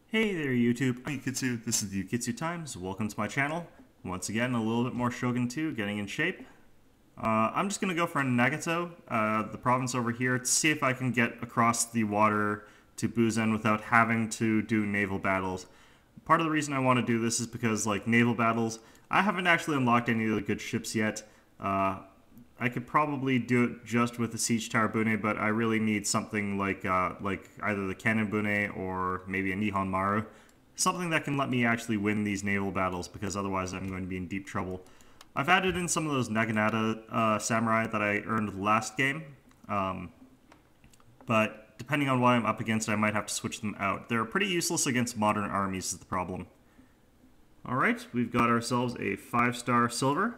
Hey there YouTube, I'm Yukitsu. This is the Yukitsu Times. Welcome to my channel. Once again, a little bit more Shogun 2, getting in shape. I'm just going to go for Nagato, the province over here, to see if I can get across the water to Buzen without having to do naval battles. Part of the reason I want to do this is because, like, naval battles, I haven't actually unlocked any of the good ships yet. I could probably do it just with the Siege Tower Bune, but I really need something like either the Cannon Bune or maybe a Nihon Maru. Something that can let me actually win these naval battles, because otherwise I'm going to be in deep trouble. I've added in some of those naginata samurai that I earned last game, but depending on what I'm up against, I might have to switch them out. They're pretty useless against modern armies is the problem. Alright, we've got ourselves a 5-star silver.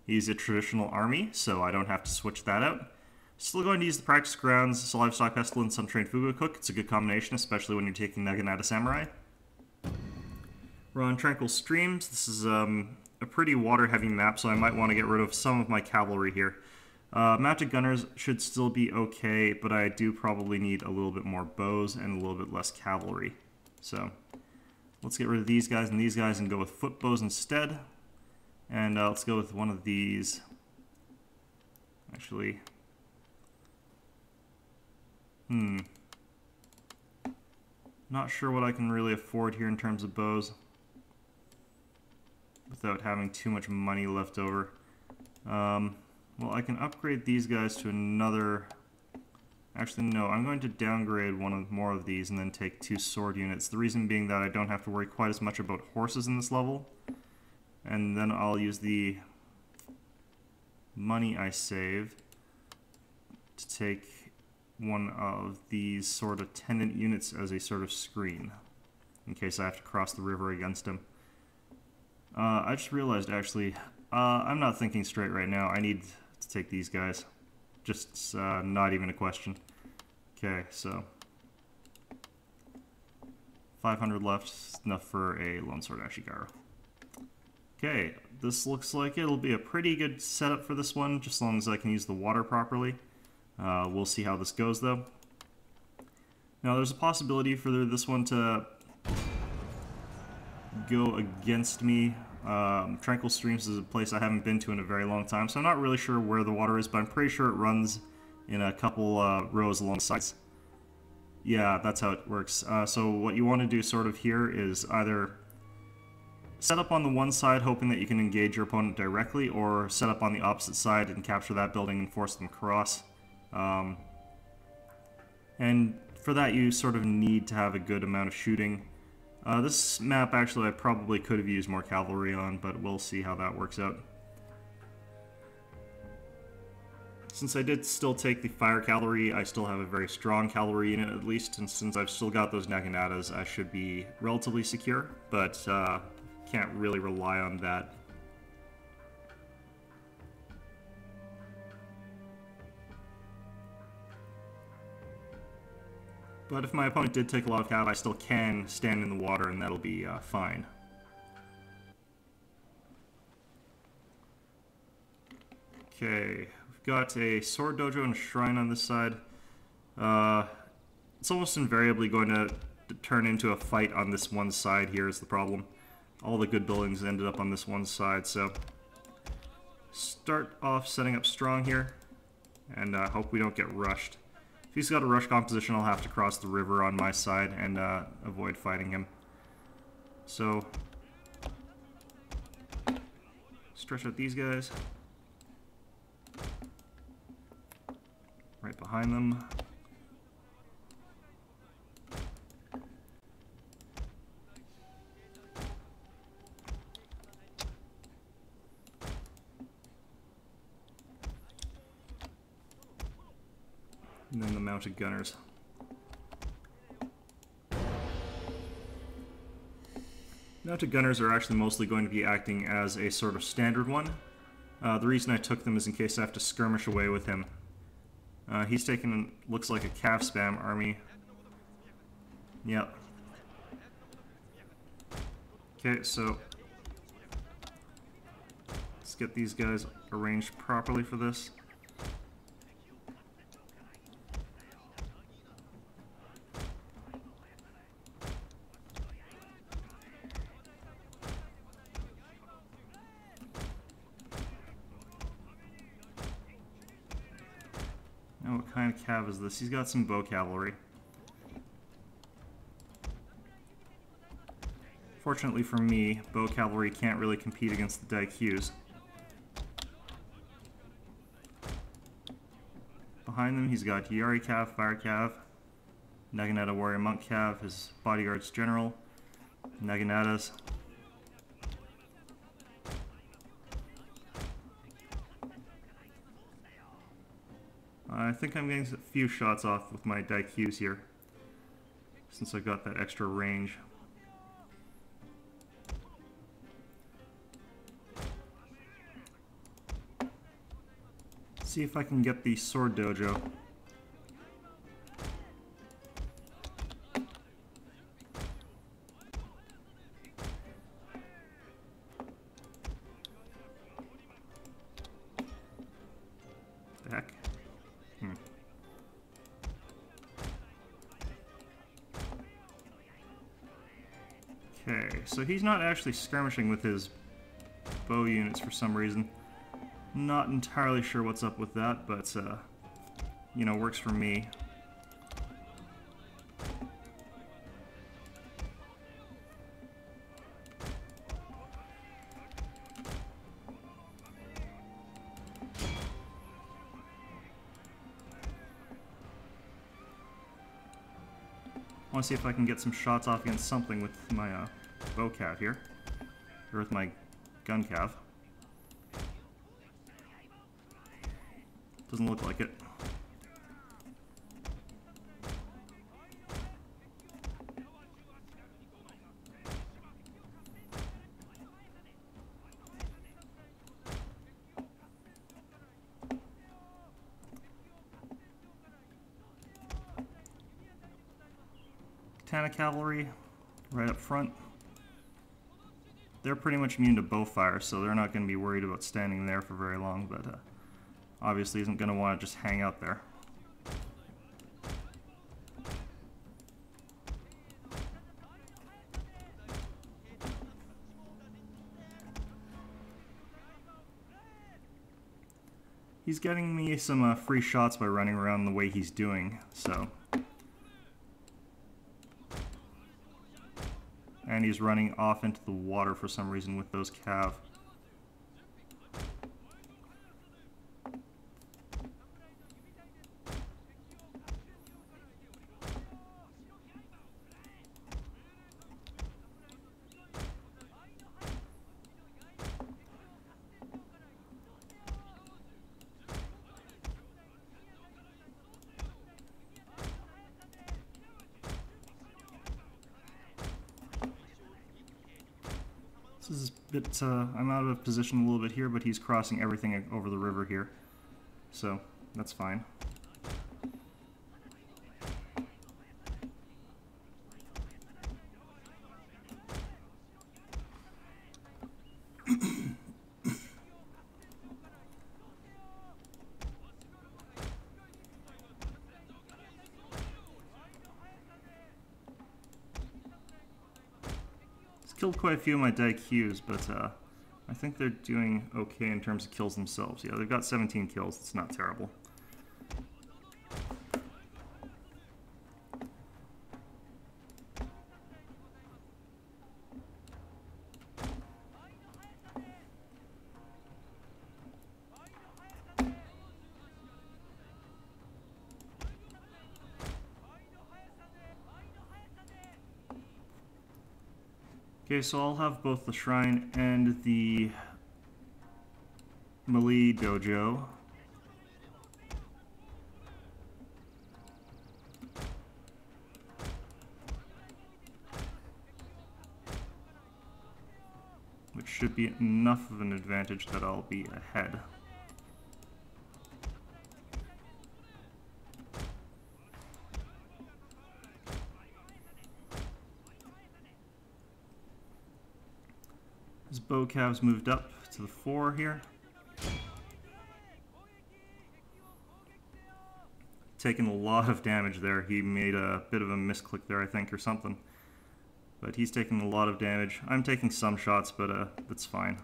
He's a traditional army, so I don't have to switch that out. Still going to use the practice grounds, Livestock Pestilence, Untrained Fugu Cook. It's a good combination, especially when you're taking Naginata Samurai. We're on Tranquil Streams. This is a pretty water-heavy map, so I might want to get rid of some of my cavalry here. Mounted Gunners should still be okay, but I do probably need a little bit more bows and a little bit less cavalry. So let's get rid of these guys and go with foot bows instead. And let's go with one of these. Actually, not sure what I can really afford here in terms of bows without having too much money left over. Well, I can upgrade these guys to another. Actually, no, I'm going to downgrade more of these and then take 2 sword units. The reason being that I don't have to worry quite as much about horses in this level. And then I'll use the money I save to take one of these sort of attendant units as a sort of screen in case I have to cross the river against him. I just realized, actually, I'm not thinking straight right now. I need to take these guys. Just not even a question. Okay, so 500 left, enough for a Lone Sword Ashigaru. Okay, this looks like it'll be a pretty good setup for this one, just as long as I can use the water properly. We'll see how this goes, though. Now, there's a possibility for this one to go against me. Tranquil Streams is a place I haven't been to in a very long time, so I'm not really sure where the water is, but I'm pretty sure it runs in a couple rows along the sides. Yeah, that's how it works. So what you want to do sort of here is either set up on the one side hoping that you can engage your opponent directly, or set up on the opposite side and capture that building and force them across. And for that you sort of need to have a good amount of shooting. This map actually I probably could have used more cavalry on, but we'll see how that works out. Since I did still take the fire cavalry, I still have a very strong cavalry unit at least, and since I've still got those naginatas, I should be relatively secure, but can't really rely on that. But if my opponent did take a lot of cav, I still can stand in the water and that'll be fine. Okay, we've got a sword dojo and a shrine on this side. It's almost invariably going to turn into a fight on this one side here is the problem. All the good buildings ended up on this one side, so start off setting up strong here and hope we don't get rushed. If he's got a rush composition, I'll have to cross the river on my side and avoid fighting him. So stretch out these guys right behind them. And then the mounted gunners. Mounted gunners are actually mostly going to be acting as a sort of standard one. The reason I took them is in case I have to skirmish away with him. He's taken, looks like a cav spam army. Yep. Okay, so let's get these guys arranged properly for this. what kind of cav is this? He's got some bow cavalry. Fortunately for me, bow cavalry can't really compete against the Daikyus. Behind them, he's got Yari cav, fire cav, naginata warrior monk cav, his bodyguard's general, naginatas. I think I'm getting a few shots off with my Daikyus here, since I've got that extra range. See if I can get the sword dojo. The heck? Okay, so he's not actually skirmishing with his bow units for some reason. Not entirely sure what's up with that, but, you know, works for me. I want to see if I can get some shots off against something with my bow cav here, or with my gun cav. Doesn't look like it. Katana cavalry, right up front. They're pretty much immune to bow fire, so they're not going to be worried about standing there for very long, but obviously isn't going to want to just hang out there. He's getting me some free shots by running around the way he's doing, so... And he's running off into the water for some reason with those cav. This is a bit, I'm out of position a little bit here, but he's crossing everything over the river here, so that's fine. Killed quite a few of my Daikyus, but I think they're doing okay in terms of kills themselves. Yeah, they've got 17 kills. It's not terrible. Okay, so I'll have both the shrine and the melee dojo. Which should be enough of an advantage that I'll be ahead. His bow cav's moved up to the 4 here. Taking a lot of damage there. He made a bit of a misclick there, I think, or something. But he's taking a lot of damage. I'm taking some shots, but that's fine.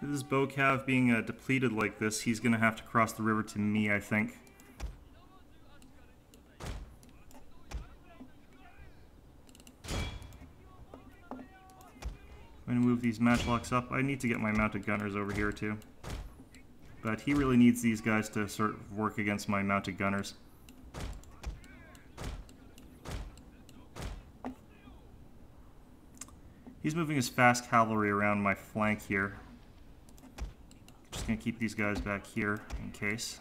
With his bow cav being depleted like this, he's going to have to cross the river to me, I think. I'm going to move these matchlocks up. I need to get my mounted gunners over here too. But he really needs these guys to sort of work against my mounted gunners. He's moving his fast cavalry around my flank here. Just going to keep these guys back here in case.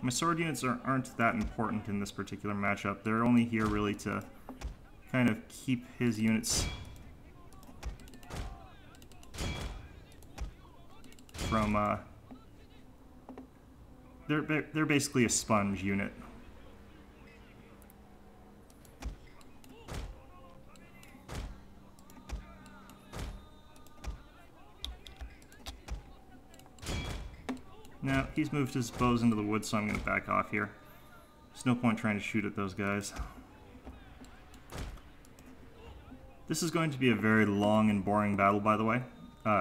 My sword units aren't that important in this particular matchup. They're only here really to kind of keep his units from they're basically a sponge unit. Now, he's moved his bows into the woods, so I'm going to back off here. There's no point trying to shoot at those guys. This is going to be a very long and boring battle, by the way,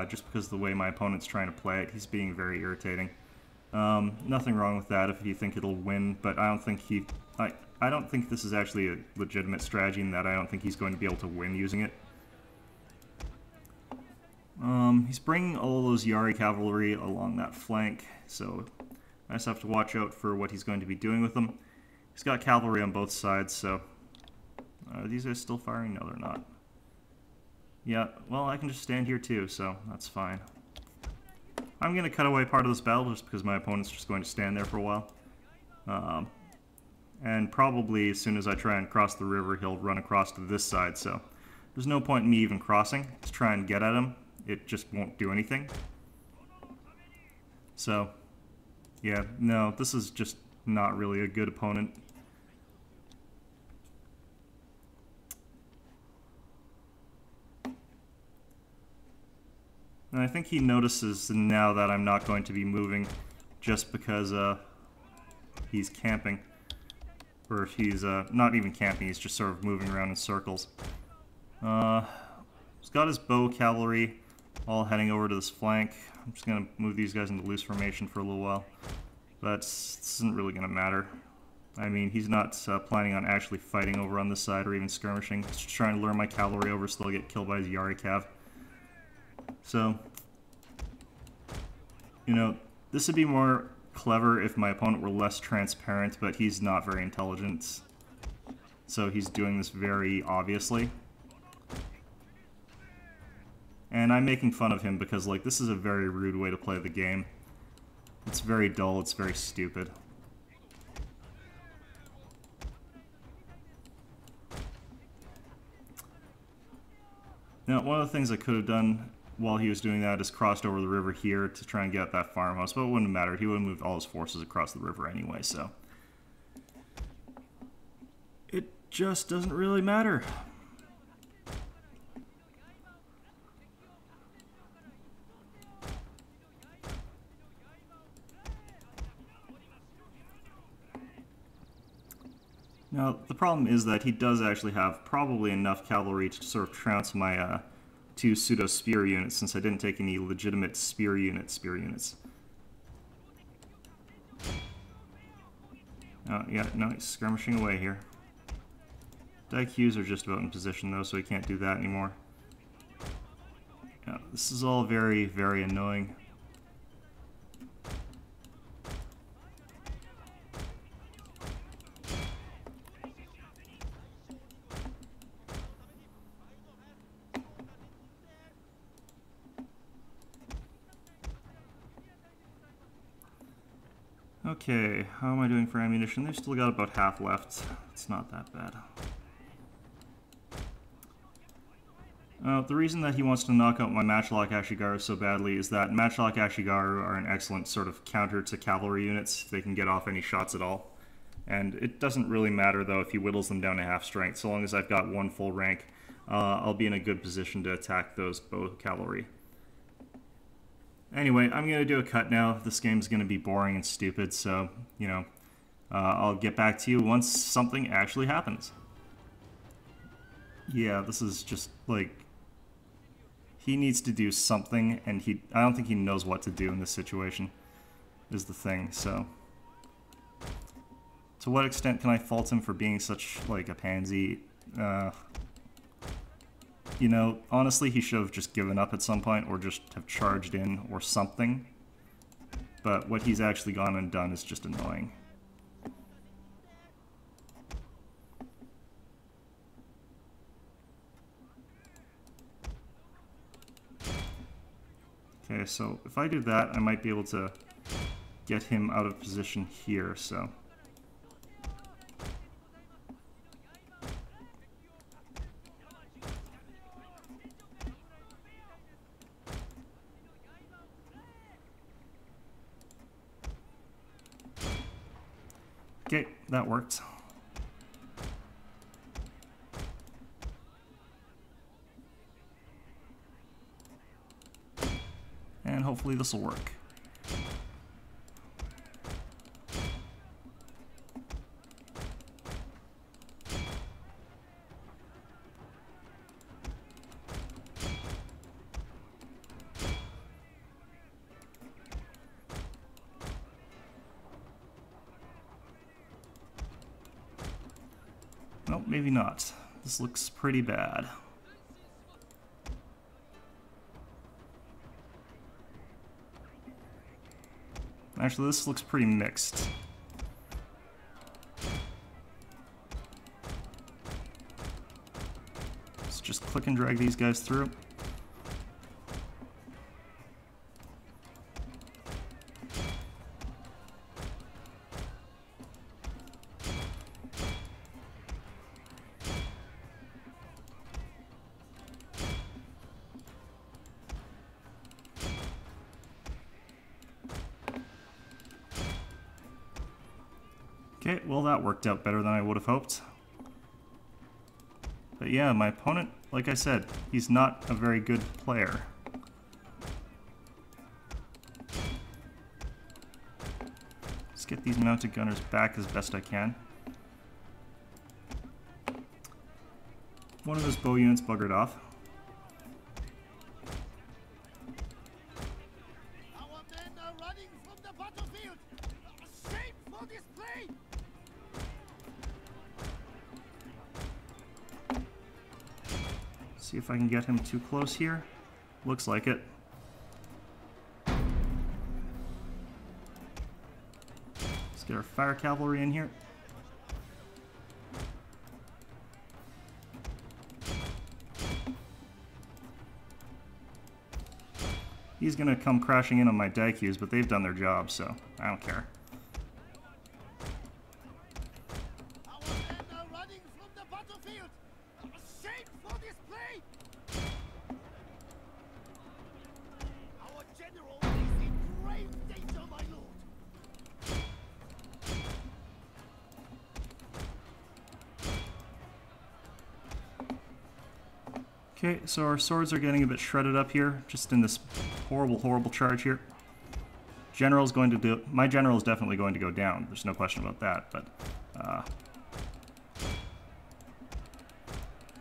just because of the way my opponent's trying to play it. He's being very irritating. Nothing wrong with that if you think it'll win, but I don't think I don't think this is actually a legitimate strategy, in that I don't think he's going to be able to win using it. He's bringing all those Yari cavalry along that flank, so I just have to watch out for what he's going to be doing with them. He's got cavalry on both sides, so... Are these guys still firing? No, they're not. Yeah, well, I can just stand here too, so that's fine. I'm going to cut away part of this battle just because my opponent's just going to stand there for a while. And probably as soon as I try and cross the river, he'll run across to this side, so there's no point in me even crossing to try and get at him. It just won't do anything. So, yeah, no, this is just not really a good opponent. And I think he notices now that I'm not going to be moving just because he's camping. Or if he's not even camping, he's just sort of moving around in circles. He's got his bow cavalry all heading over to this flank. I'm just going to move these guys into loose formation for a little while. But this isn't really going to matter. I mean, he's not planning on actually fighting over on this side or even skirmishing. He's just trying to lure my cavalry over so they'll get killed by his Yari cav. So, you know, this would be more clever if my opponent were less transparent, but he's not very intelligent. So he's doing this very obviously. And I'm making fun of him because, like, this is a very rude way to play the game. It's very dull, it's very stupid. Now, one of the things I could have done while he was doing that is crossed over the river here to try and get that farmhouse, but it wouldn't have mattered. He would have moved all his forces across the river anyway, so it just doesn't really matter. Now, the problem is that he does actually have probably enough cavalry to sort of trounce my two pseudo-spear units, since I didn't take any legitimate spear units. Yeah, no, he's skirmishing away here. Daikyus are just about in position, though, so he can't do that anymore. Yeah, this is all very, very annoying. Okay, how am I doing for ammunition? They've still got about half left. It's not that bad. The reason that he wants to knock out my Matchlock Ashigaru so badly is that Matchlock Ashigaru are an excellent sort of counter to cavalry units. They can get off any shots at all. And it doesn't really matter, though, if he whittles them down to half strength. So long as I've got one full rank, I'll be in a good position to attack those bow cavalry. Anyway, I'm going to do a cut now. This game's going to be boring and stupid, so, you know, I'll get back to you once something actually happens. Yeah, this is just, like, he needs to do something, and I don't think he knows what to do in this situation, is the thing, so. To what extent can I fault him for being such, like, a pansy? You know, honestly, he should have just given up at some point, or just have charged in, or something. But what he's actually gone and done is just annoying. Okay, so if I do that, I might be able to get him out of position here, so. Okay, that worked. And hopefully this will work. Nope, maybe not. This looks pretty bad. Actually, this looks pretty mixed. Let's just click and drag these guys through. Okay, well that worked out better than I would have hoped. But yeah, my opponent, like I said, he's not a very good player. Let's get these mounted gunners back as best I can. One of his bow units buggered off. Our men are running from the battlefield! Shame for display! See if I can get him too close here. Looks like it. Let's get our fire cavalry in here. He's gonna come crashing in on my Daikyus, but they've done their job, so I don't care. Our men are running from the battlefield! Shame for display! Our general is in grave danger, my lord! Okay, so our swords are getting a bit shredded up here, just in this horrible, horrible charge here. General's going to do... My general is definitely going to go down, there's no question about that, but...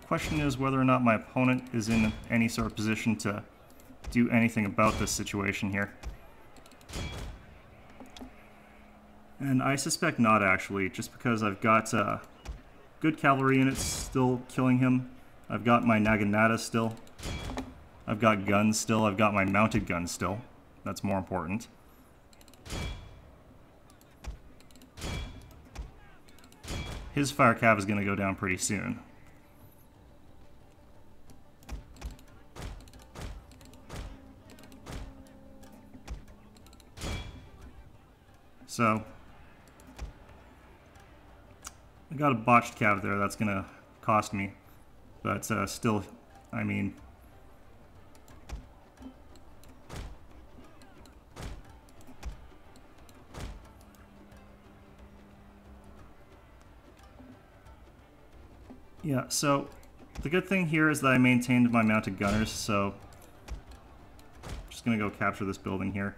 question is whether or not my opponent is in any sort of position to do anything about this situation here. And I suspect not, actually, just because I've got good cavalry units still killing him. I've got my naginata still. I've got guns still. I've got my mounted guns still. That's more important. His fire cav is going to go down pretty soon. So, I got a botched cav there. That's going to cost me. But still, I mean... Yeah, so the good thing here is that I maintained my mounted gunners, so I'm just going to go capture this building here.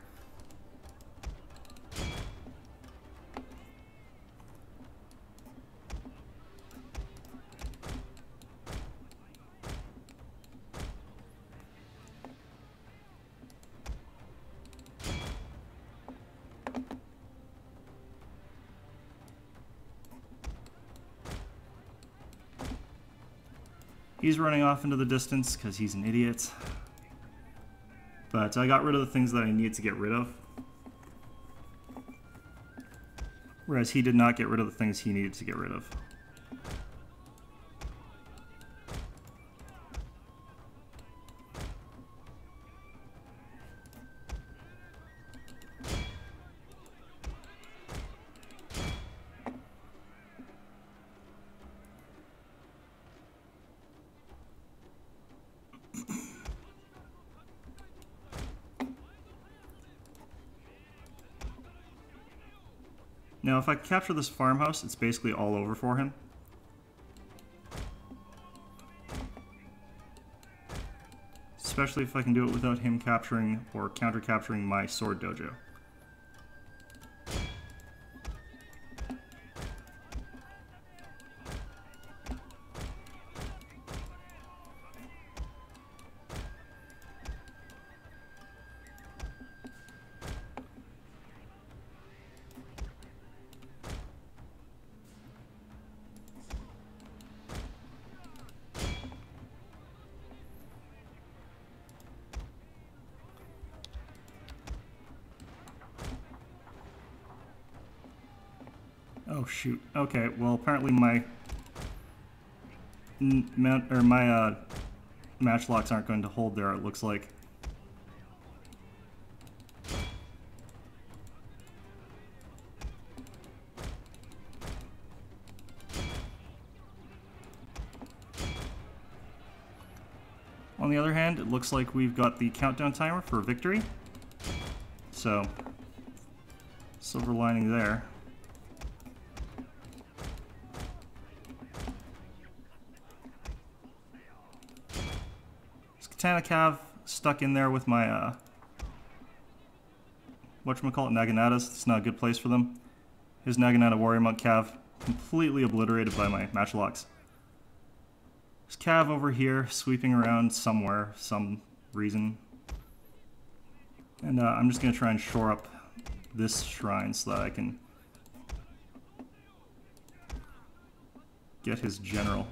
He's running off into the distance because he's an idiot. But I got rid of the things that I needed to get rid of. Whereas he did not get rid of the things he needed to get rid of. Now, if I capture this farmhouse, it's basically all over for him. Especially if I can do it without him capturing or counter-capturing my sword dojo. Oh shoot. Okay, well apparently my matchlocks aren't going to hold there, it looks like. On the other hand, it looks like we've got the countdown timer for victory. So, silver lining there. Katana Cav stuck in there with my, whatchamacallit, Naginatas. It's not a good place for them. His Naginata Warrior Monk Cav completely obliterated by my matchlocks. There's Cav over here sweeping around somewhere, some reason. And I'm just going to try and shore up this shrine so that I can get his general.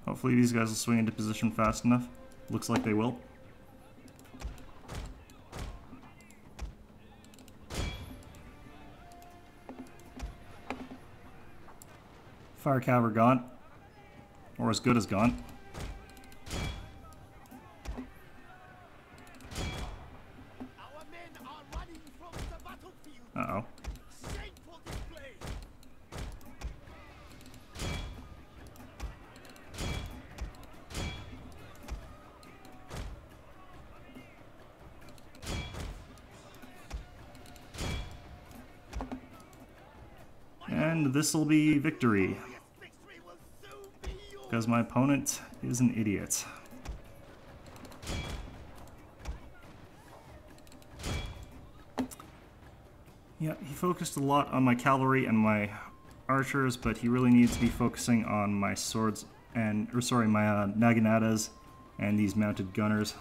Hopefully these guys will swing into position fast enough. Looks like they will. Fire cav are gone. Or as good as gone. Our men are running from the battlefield. Uh-oh. Shameful display. And this'll be victory. Victory will soon be yours. Because my opponent is an idiot. Yeah, he focused a lot on my cavalry and my archers, but he really needs to be focusing on my swords and, or sorry, my naginatas and these mounted gunners.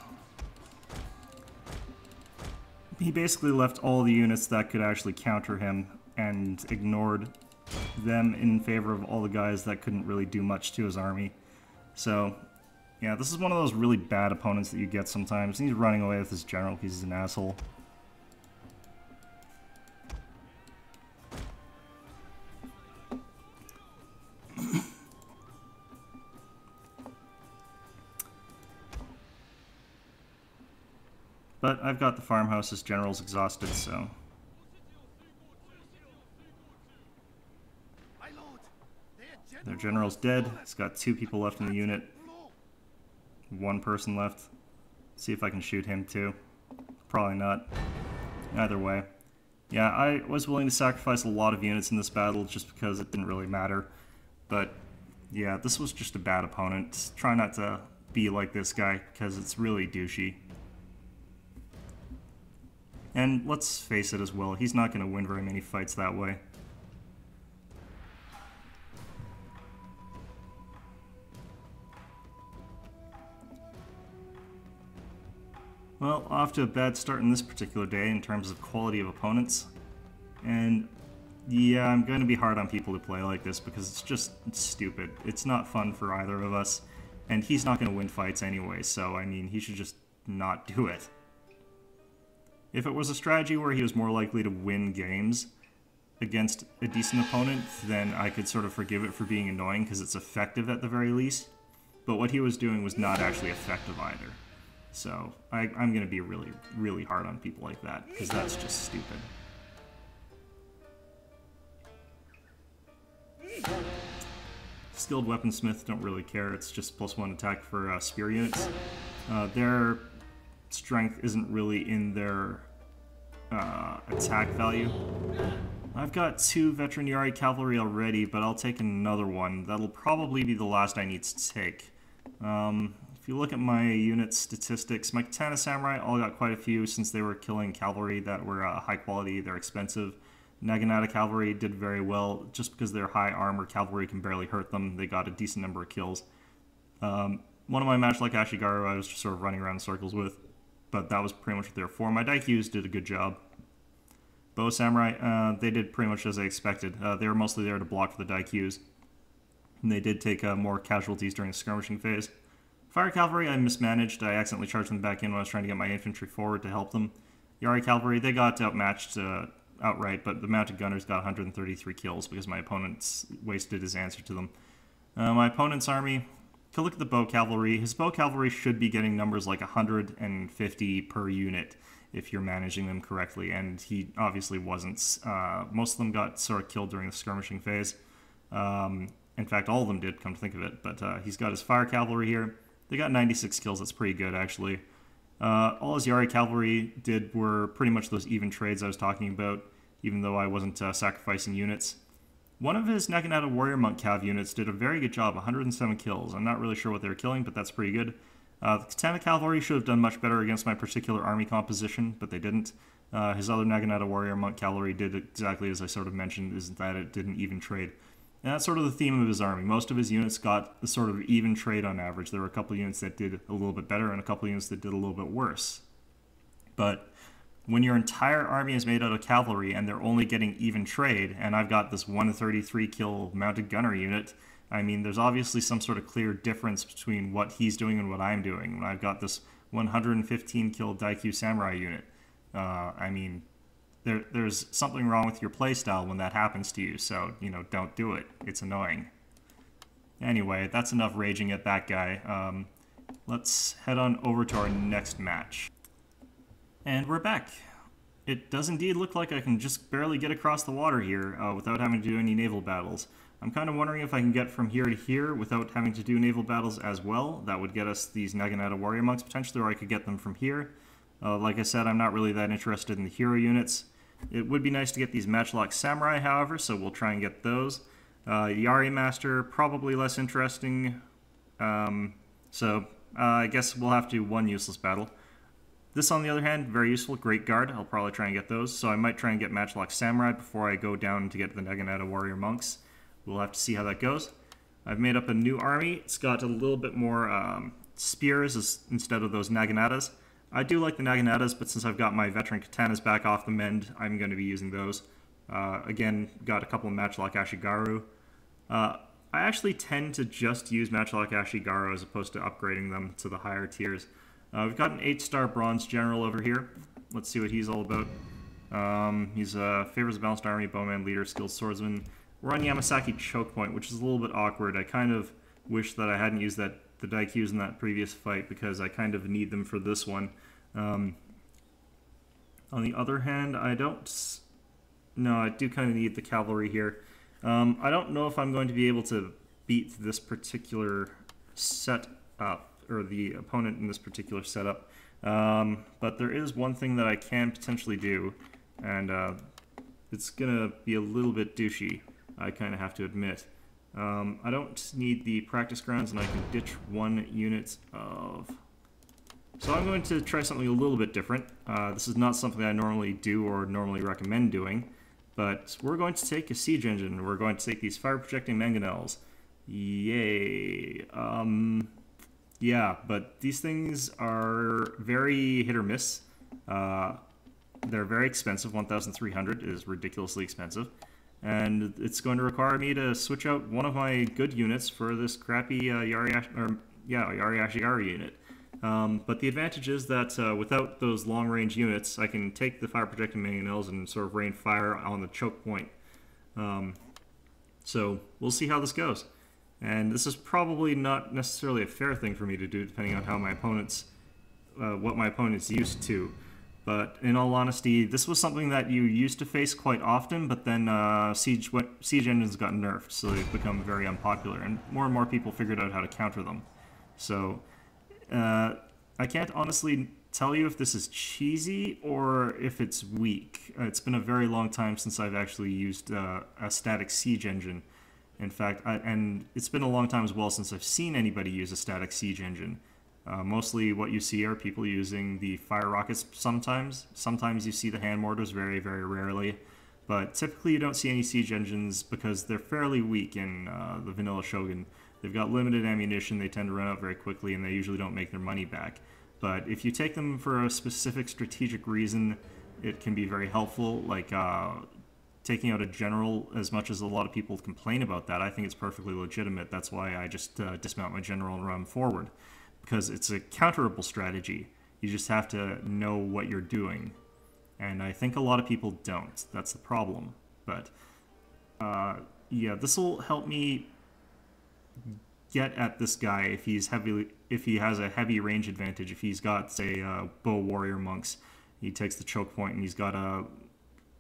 He basically left all the units that could actually counter him and ignored them in favor of all the guys that couldn't really do much to his army. So, yeah, this is one of those really bad opponents that you get sometimes. He's running away with his general because he's an asshole. But I've got the farmhouse's generals exhausted, so... My lord, Their general's dead. He's got 2 people left in the unit. 1 person left. See if I can shoot him too. Probably not. Either way. Yeah, I was willing to sacrifice a lot of units in this battle just because it didn't really matter. But yeah, this was just a bad opponent. Try not to be like this guy because it's really douchey. And let's face it as well, he's not going to win very many fights that way. Well, off to a bad start in this particular day in terms of quality of opponents. And yeah, I'm going to be hard on people who play like this because it's stupid. It's not fun for either of us. And he's not going to win fights anyway, so I mean, he should just not do it. If it was a strategy where he was more likely to win games against a decent opponent, then I could sort of forgive it for being annoying because it's effective at the very least. But what he was doing was not actually effective either. So I'm going to be really, really hard on people like that because that's just stupid. Skilled Weaponsmith don't really care, it's just +1 attack for spear units. Their strength isn't really in their attack value. I've got 2 veteran Yari cavalry already, but I'll take another one. That'll probably be the last I need to take. If you look at my unit statistics, my Katana Samurai all got quite a few since they were killing cavalry that were high quality, they're expensive. Naginata cavalry did very well, just because they're high armor, cavalry can barely hurt them, they got a decent number of kills. One of my match-like Ashigaru I was just sort of running around in circles with, but that was pretty much what they were for. My Daikyus did a good job. Bow Samurai, they did pretty much as I expected. They were mostly there to block for the Daikyus. And they did take more casualties during the skirmishing phase. Fire Cavalry I mismanaged. I accidentally charged them back in when I was trying to get my infantry forward to help them. Yari Cavalry, they got outmatched outright, but the mounted gunners got 133 kills because my opponents wasted his answer to them. My opponent's army, if you look at the Bow Cavalry, his Bow Cavalry should be getting numbers like 150 per unit if you're managing them correctly, and he obviously wasn't. Most of them got sort of killed during the skirmishing phase. In fact, all of them did, come to think of it, but he's got his Fire Cavalry here. They got 96 kills, that's pretty good actually. All his Yari Cavalry did were pretty much those even trades I was talking about, even though I wasn't sacrificing units. One of his Naginata Warrior Monk Cav units did a very good job, 107 kills. I'm not really sure what they were killing, but that's pretty good. The Katana Cavalry should have done much better against my particular army composition, but they didn't. His other Naginata Warrior Monk Cavalry did exactly as I sort of mentioned, is that it didn't even trade. And that's sort of the theme of his army. Most of his units got the sort of even trade on average. There were a couple units that did a little bit better and a couple units that did a little bit worse. But when your entire army is made out of cavalry and they're only getting even trade, and I've got this 133 kill mounted gunner unit, I mean, there's obviously some sort of clear difference between what he's doing and what I'm doing. When I've got this 115 kill Daikyu Samurai unit, I mean, there's something wrong with your playstyle when that happens to you, so, you know, don't do it. It's annoying. Anyway, that's enough raging at that guy. Let's head on over to our next match. And we're back. It does indeed look like I can just barely get across the water here without having to do any naval battles. I'm kind of wondering if I can get from here to here without having to do naval battles as well. That would get us these Naginata Warrior Monks potentially, or I could get them from here. Like I said, I'm not really that interested in the hero units. It would be nice to get these Matchlock Samurai, however, so we'll try and get those. Yari Master, probably less interesting. I guess we'll have to do one useless battle. This, on the other hand, very useful. Great Guard. I'll probably try and get those. So I might try and get Matchlock Samurai before I go down to get the Naginata Warrior Monks. We'll have to see how that goes. I've made up a new army. It's got a little bit more spears instead of those Naginatas. I do like the Naginatas, but since I've got my veteran Katanas back off the mend, I'm going to be using those. Again, got a couple of Matchlock Ashigaru. I actually tend to just use Matchlock Ashigaru as opposed to upgrading them to the higher tiers. We've got an 8-star Bronze General over here. Let's see what he's all about. He's favors a balanced army, bowman, leader, skilled swordsman. We're on Yamasaki Choke Point, which is a little bit awkward. I kind of wish that I hadn't used the Daikyus in that previous fight because I kind of need them for this one. On the other hand, I don't... No, I do kind of need the cavalry here. I don't know if I'm going to be able to beat this particular setup, or the opponent in this particular setup. But there is one thing that I can potentially do, and it's gonna be a little bit douchey, I kind of have to admit. I don't need the practice grounds, and I can ditch one unit of So I'm going to try something a little bit different. This is not something I normally do or normally recommend doing, but we're going to take a siege engine. We're going to take these fire-projecting mangonels. Yay. Yeah, but these things are very hit or miss. They're very expensive. 1,300 is ridiculously expensive. And it's going to require me to switch out one of my good units for this crappy Yari Ashigari unit. But the advantage is that without those long-range units, I can take the fire-projecting mangonels and sort of rain fire on the choke point. So we'll see how this goes. And this is probably not necessarily a fair thing for me to do, depending on how my opponents, what my opponent's used to. But in all honesty, this was something that you used to face quite often, but then siege engines got nerfed, so they've become very unpopular, and more people figured out how to counter them. So I can't honestly tell you if this is cheesy or if it's weak. It's been a very long time since I've actually used a static siege engine. In fact, and it's been a long time as well since I've seen anybody use a static siege engine. Mostly what you see are people using the fire rockets sometimes. Sometimes you see the hand mortars very, very rarely. But typically you don't see any siege engines because they're fairly weak in the vanilla Shogun. They've got limited ammunition, they tend to run out very quickly, and they usually don't make their money back. But if you take them for a specific strategic reason, it can be very helpful, like taking out a general. As much as a lot of people complain about that, I think it's perfectly legitimate. That's why I just dismount my general and run forward. Because it's a counterable strategy. You just have to know what you're doing. And I think a lot of people don't. That's the problem. But yeah, this will help me get at this guy if he has a heavy range advantage. If he's got, say, bow warrior monks, he takes the choke point and he's got a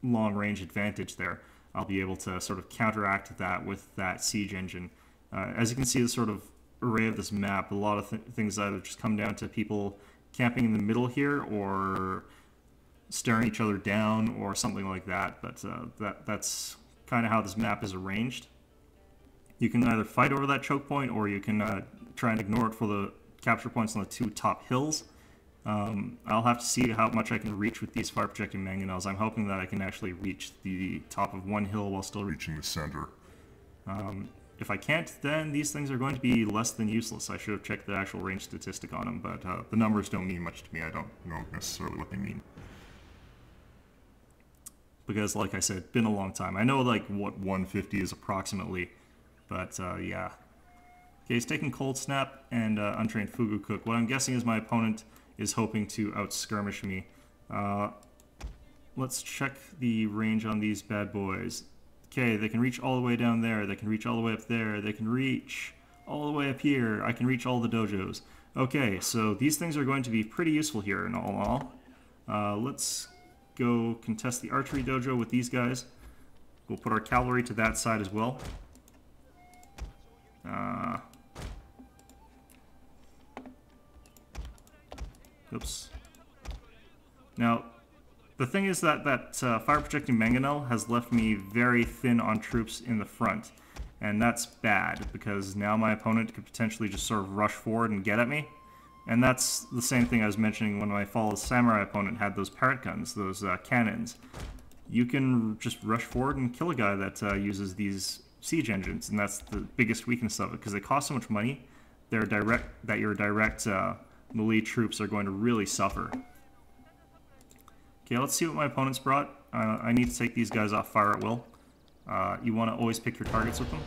long range advantage there. I'll be able to sort of counteract that with that siege engine. As you can see, the sort of array of this map, a lot of things that have just come down to people camping in the middle here or staring each other down or something like that. But that's kind of how this map is arranged. You can either fight over that choke point or you can try and ignore it for the capture points on the two top hills. I'll have to see how much I can reach with these fire projecting mangonels. I'm hoping that I can actually reach the top of one hill while still reaching the center. If I can't, then these things are going to be less than useless. I should have checked the actual range statistic on them, but the numbers don't mean much to me. I don't know necessarily what they mean. Because, like I said, been a long time. I know, like, what 150 is approximately, but, yeah. Okay, he's taking Cold Snap and Untrained Fugu Cook. What I'm guessing is my opponent is hoping to out-skirmish me. Let's check the range on these bad boys. Okay, they can reach all the way down there, they can reach all the way up there, they can reach all the way up here, I can reach all the dojos. Okay, so these things are going to be pretty useful here in all. Let's go contest the archery dojo with these guys. We'll put our cavalry to that side as well. Oops. Now, the thing is that fire projecting mangonel has left me very thin on troops in the front, and that's bad because now my opponent could potentially just sort of rush forward and get at me. And that's the same thing I was mentioning when my Fall of Samurai opponent had those parrot guns, those cannons. You can just rush forward and kill a guy that uses these siege engines, and that's the biggest weakness of it because they cost so much money. Your direct melee troops are going to really suffer. Okay, let's see what my opponent's brought. I need to take these guys off fire at will. You want to always pick your targets with them.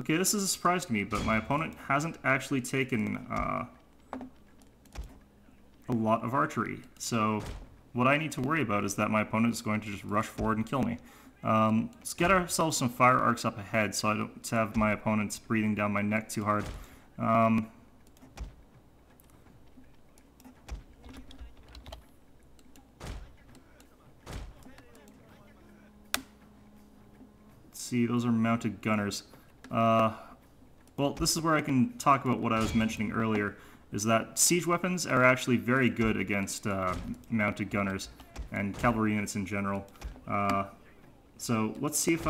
Okay, this is a surprise to me, but my opponent hasn't actually taken a lot of archery. So what I need to worry about is that my opponent is going to just rush forward and kill me. Let's get ourselves some fire arcs up ahead so I don't have my opponents breathing down my neck too hard. See, those are mounted gunners. Well, this is where I can talk about what I was mentioning earlier, is that siege weapons are actually very good against mounted gunners and cavalry units in general. So let's see if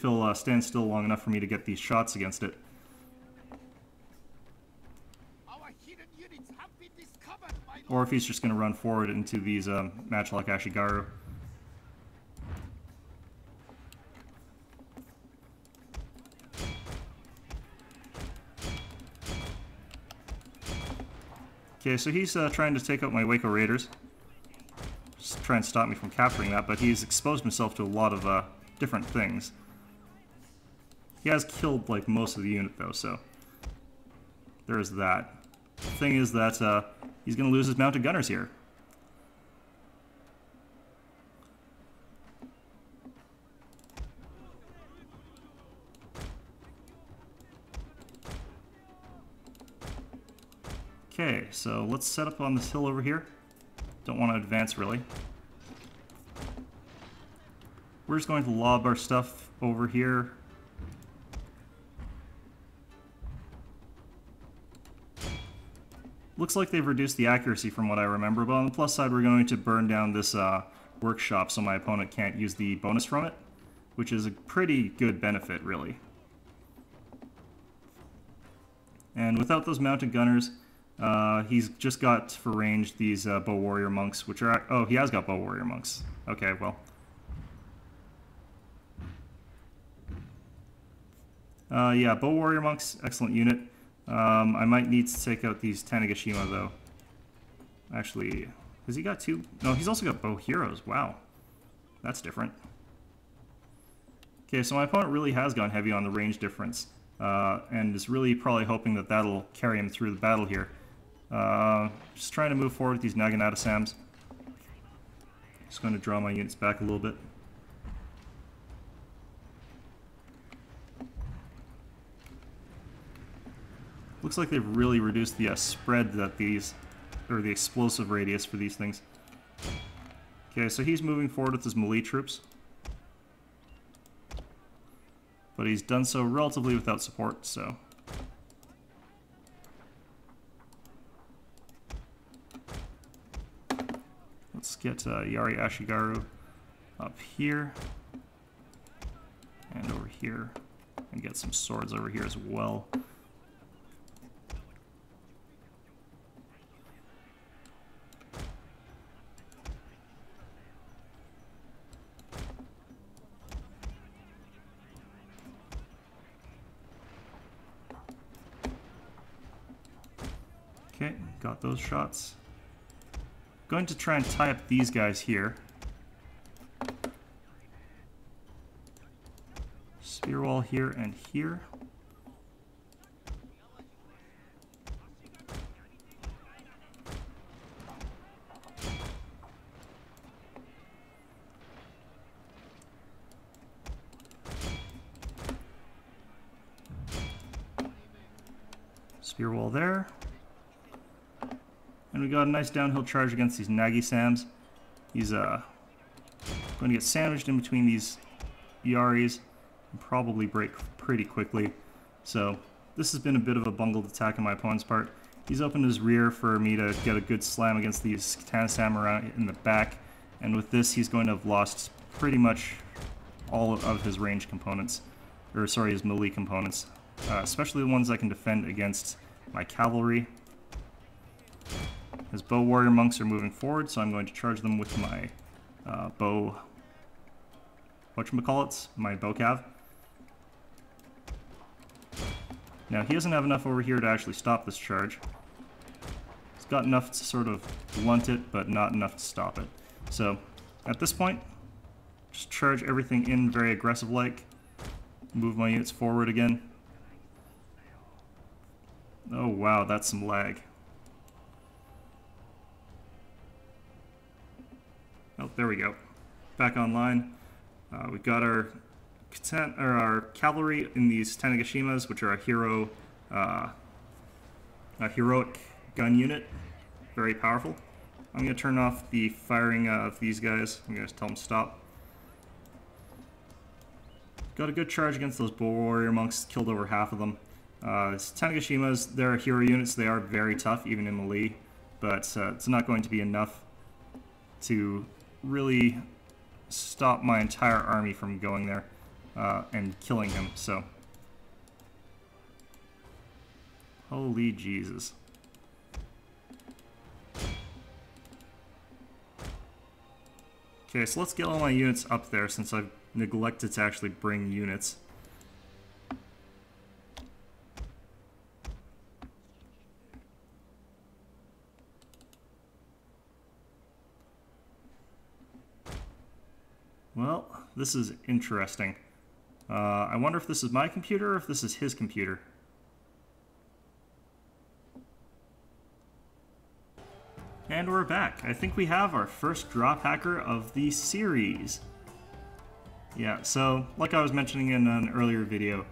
he'll stand still long enough for me to get these shots against it. Our hidden units have been discovered, my Or if he's just going to run forward into these Matchlock Ashigaru. Okay, so he's trying to take out my Waco Raiders. Just try and stop me from capturing that, but he's exposed himself to a lot of different things. He has killed like most of the unit though, so there's that. The thing is that he's going to lose his mounted gunners here. Okay, so let's set up on this hill over here. Don't want to advance really. We're just going to lob our stuff over here. Looks like they've reduced the accuracy from what I remember, but on the plus side we're going to burn down this workshop so my opponent can't use the bonus from it, which is a pretty good benefit really. And without those mounted gunners, he's just got for range these bow warrior monks, which are... Oh, he has got bow warrior monks. Okay, well. Yeah, bow warrior monks, excellent unit. I might need to take out these Tanegashima, though. Actually, has he got two? No, he's also got bow heroes. Wow. That's different. Okay, so my opponent really has gone heavy on the range difference, and is really probably hoping that that'll carry him through the battle here. Just trying to move forward with these Naginata Sams. Just going to draw my units back a little bit. Looks like they've really reduced the spread that these, or the explosive radius for these things. Okay, so he's moving forward with his melee troops. But he's done so relatively without support, so... Let's get Yari Ashigaru up here. And over here. And get some swords over here as well. Okay, got those shots. Going to try and tie up these guys here. Spear wall here and here. Spear wall there. And we got a nice downhill charge against these Nagi Sams. He's going to get sandwiched in between these Yaris and probably break pretty quickly. So this has been a bit of a bungled attack on my opponent's part. He's opened his rear for me to get a good slam against these Katana Samurai in the back. And with this, he's going to have lost pretty much all of his range components. Or sorry, his melee components. Especially the ones I can defend against my cavalry. His bow warrior monks are moving forward, so I'm going to charge them with my bow... whatchamacallits? My bow cav. Now, he doesn't have enough over here to actually stop this charge. He's got enough to sort of blunt it, but not enough to stop it. So, at this point, just charge everything in very aggressive-like. Move my units forward again. Oh wow, that's some lag. Oh, there we go. Back online. We've got our cavalry in these Tanegashimas, which are a heroic gun unit. Very powerful. I'm going to turn off the firing of these guys. I'm going to tell them to stop. Got a good charge against those bow warrior monks. Killed over half of them. Tanegashimas, they're hero units. They are very tough, even in melee. But it's not going to be enough to really stop my entire army from going there and killing him, so. Holy Jesus. Okay, so let's get all my units up there since I've neglected to actually bring units. Well, this is interesting. I wonder if this is my computer or if this is his computer. And we're back. I think we have our first drop hacker of the series. Yeah, so like I was mentioning in an earlier video,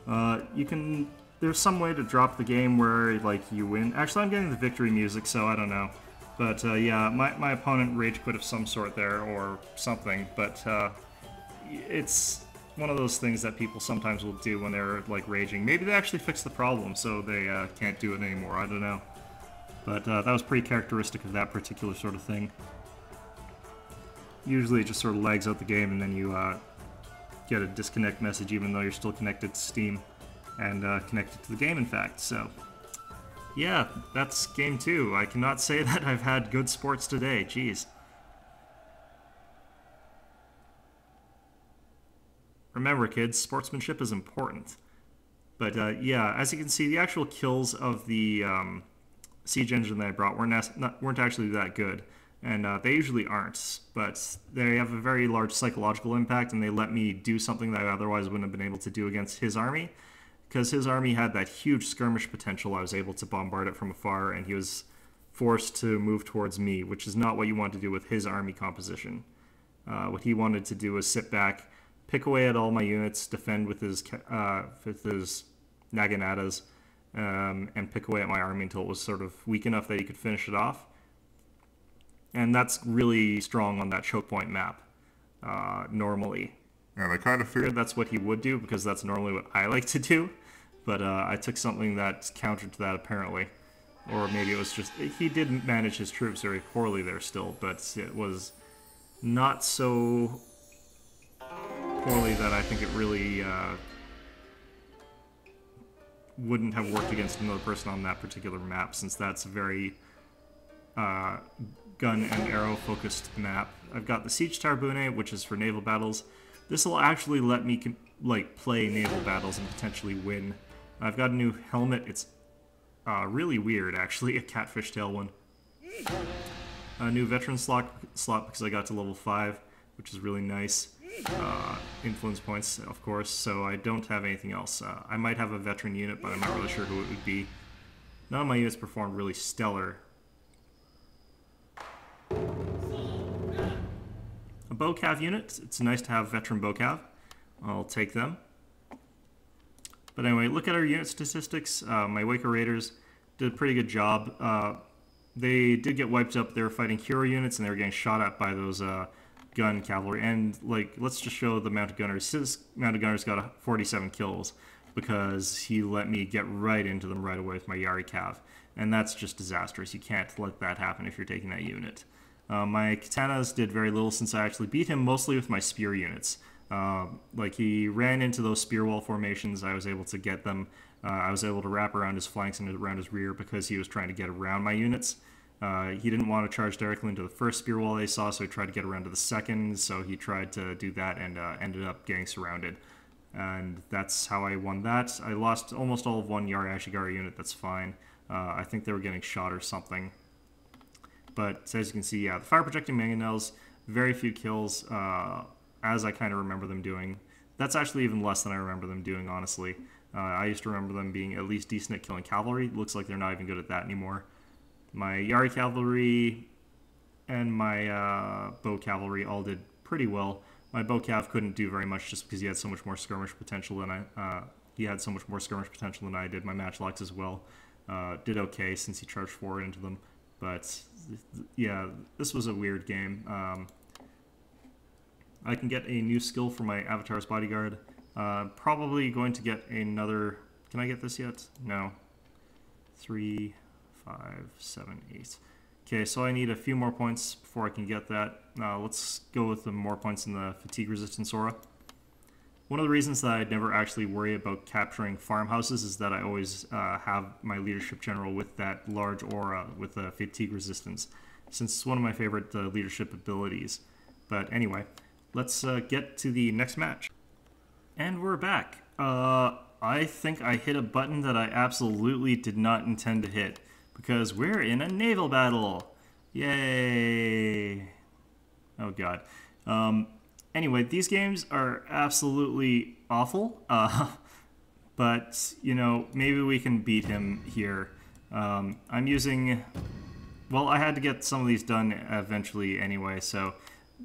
there's some way to drop the game where like you win. Actually, I'm getting the victory music, so I don't know. But yeah, my opponent rage quit of some sort there or something, but it's one of those things that people sometimes will do when they're like raging. Maybe they actually fix the problem so they can't do it anymore, I don't know. But that was pretty characteristic of that particular sort of thing. Usually it just sort of lags out the game and then you get a disconnect message even though you're still connected to Steam and connected to the game in fact, so yeah, that's game 2. I cannot say that I've had good sports today, jeez. Remember kids, sportsmanship is important. But yeah, as you can see, the actual kills of the siege engine that I brought weren't actually that good, and they usually aren't, but they have a very large psychological impact, and they let me do something that I otherwise wouldn't have been able to do against his army, because his army had that huge skirmish potential. I was able to bombard it from afar, and he was forced to move towards me, which is not what you want to do with his army composition. What he wanted to do was sit back, pick away at all my units, defend with his naginatas, and pick away at my army until it was sort of weak enough that he could finish it off. And that's really strong on that choke point map, normally. And I kind of figured that's what he would do, because that's normally what I like to do. But I took something that's counter to that, apparently. Or maybe it was just... He did manage his troops very poorly there still, but it was not so poorly that I think it really wouldn't have worked against another person on that particular map, since that's a very gun and arrow focused map. I've got the Siege Tarbune, which is for naval battles. This will actually let me like play naval battles and potentially win. I've got a new helmet. It's really weird, actually, a catfish tail one. A new veteran slot because I got to level 5, which is really nice. Influence points, of course, so I don't have anything else. I might have a veteran unit, but I'm not really sure who it would be. None of my units performed really stellar. A bow cav unit, it's nice to have veteran bow cav. I'll take them. But anyway, look at our unit statistics. My Waker Raiders did a pretty good job. They did get wiped up. They were fighting hero units and they were getting shot at by those gun cavalry. And like, let's just show the mounted gunners. His mounted gunners got 47 kills because he let me get right into them right away with my Yari cav. And that's just disastrous. You can't let that happen if you're taking that unit. My katanas did very little since I actually beat him mostly with my spear units. Like he ran into those spear wall formations, I was able to get them. I was able to wrap around his flanks and around his rear because he was trying to get around my units. He didn't want to charge directly into the first spear wall they saw, so he tried to get around to the second, so he tried to do that and ended up getting surrounded. And that's how I won that. I lost almost all of one Yari Ashigari unit, that's fine. I think they were getting shot or something. But as you can see, yeah, the fire projecting mangonels, very few kills, as I kind of remember them doing. That's actually even less than I remember them doing, honestly. I used to remember them being at least decent at killing cavalry. Looks like they're not even good at that anymore. My Yari cavalry and my bow cavalry all did pretty well. My bow cav couldn't do very much just because he had so much more skirmish potential than I did. My matchlocks as well did okay since he charged forward into them. But yeah, this was a weird game. I can get a new skill for my Avatar's Bodyguard. Probably going to get another... Can I get this yet? No. 3, 5, 7, 8. Okay, so I need a few more points before I can get that. Let's go with the more points in the fatigue resistance aura. One of the reasons that I never actually worry about capturing farmhouses is that I always have my leadership general with that large aura with the fatigue resistance, since it's one of my favorite leadership abilities. But anyway, let's get to the next match. And we're back. I think I hit a button that I absolutely did not intend to hit, because we're in a naval battle. Yay! Oh god. Anyway, these games are absolutely awful, but, you know, maybe we can beat him here. I'm using... Well, I had to get some of these done eventually anyway, so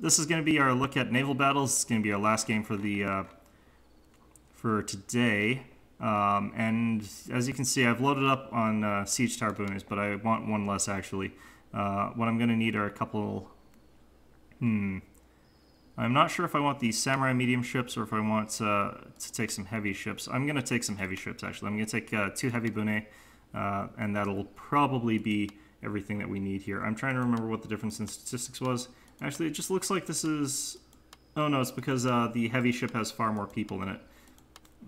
this is going to be our look at naval battles. It's going to be our last game for the for today. And as you can see, I've loaded up on Siege Tower Boonies, but I want one less actually. What I'm going to need are a couple... I'm not sure if I want the samurai medium ships or if I want to take some heavy ships. I'm going to take some heavy ships actually. I'm going to take 2 heavy bune, and that'll probably be everything that we need here. I'm trying to remember what the difference in statistics was. Actually, it just looks like this is... Oh no, it's because the heavy ship has far more people in it.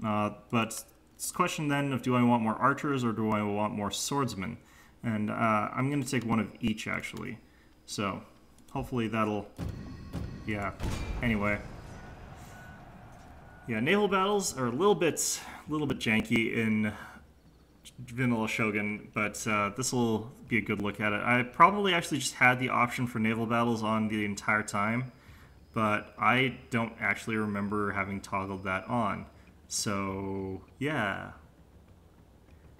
But it's a question then of do I want more archers or do I want more swordsmen? And I'm going to take one of each actually. So hopefully that'll... Yeah, anyway. Yeah, naval battles are a little bit janky in vanilla Shogun, but this will be a good look at it. I probably actually just had the option for naval battles on the entire time, but I don't actually remember having toggled that on. So, yeah.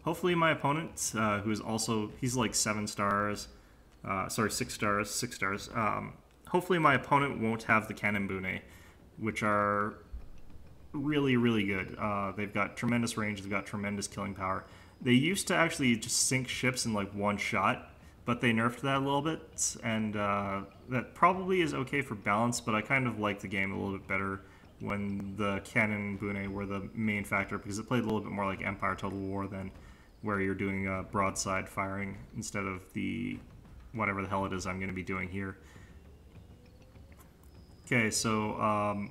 Hopefully my opponent, who is also, he's like 7 stars, sorry, 6 stars. Hopefully my opponent won't have the cannon bune, which are really, really good. They've got tremendous range, they've got tremendous killing power. They used to actually just sink ships in like one shot, but they nerfed that a little bit, and that probably is okay for balance, but I kind of like the game a little bit better when the cannon bune were the main factor, because it played a little bit more like Empire Total War than where you're doing broadside firing instead of the whatever the hell it is I'm going to be doing here. Okay, so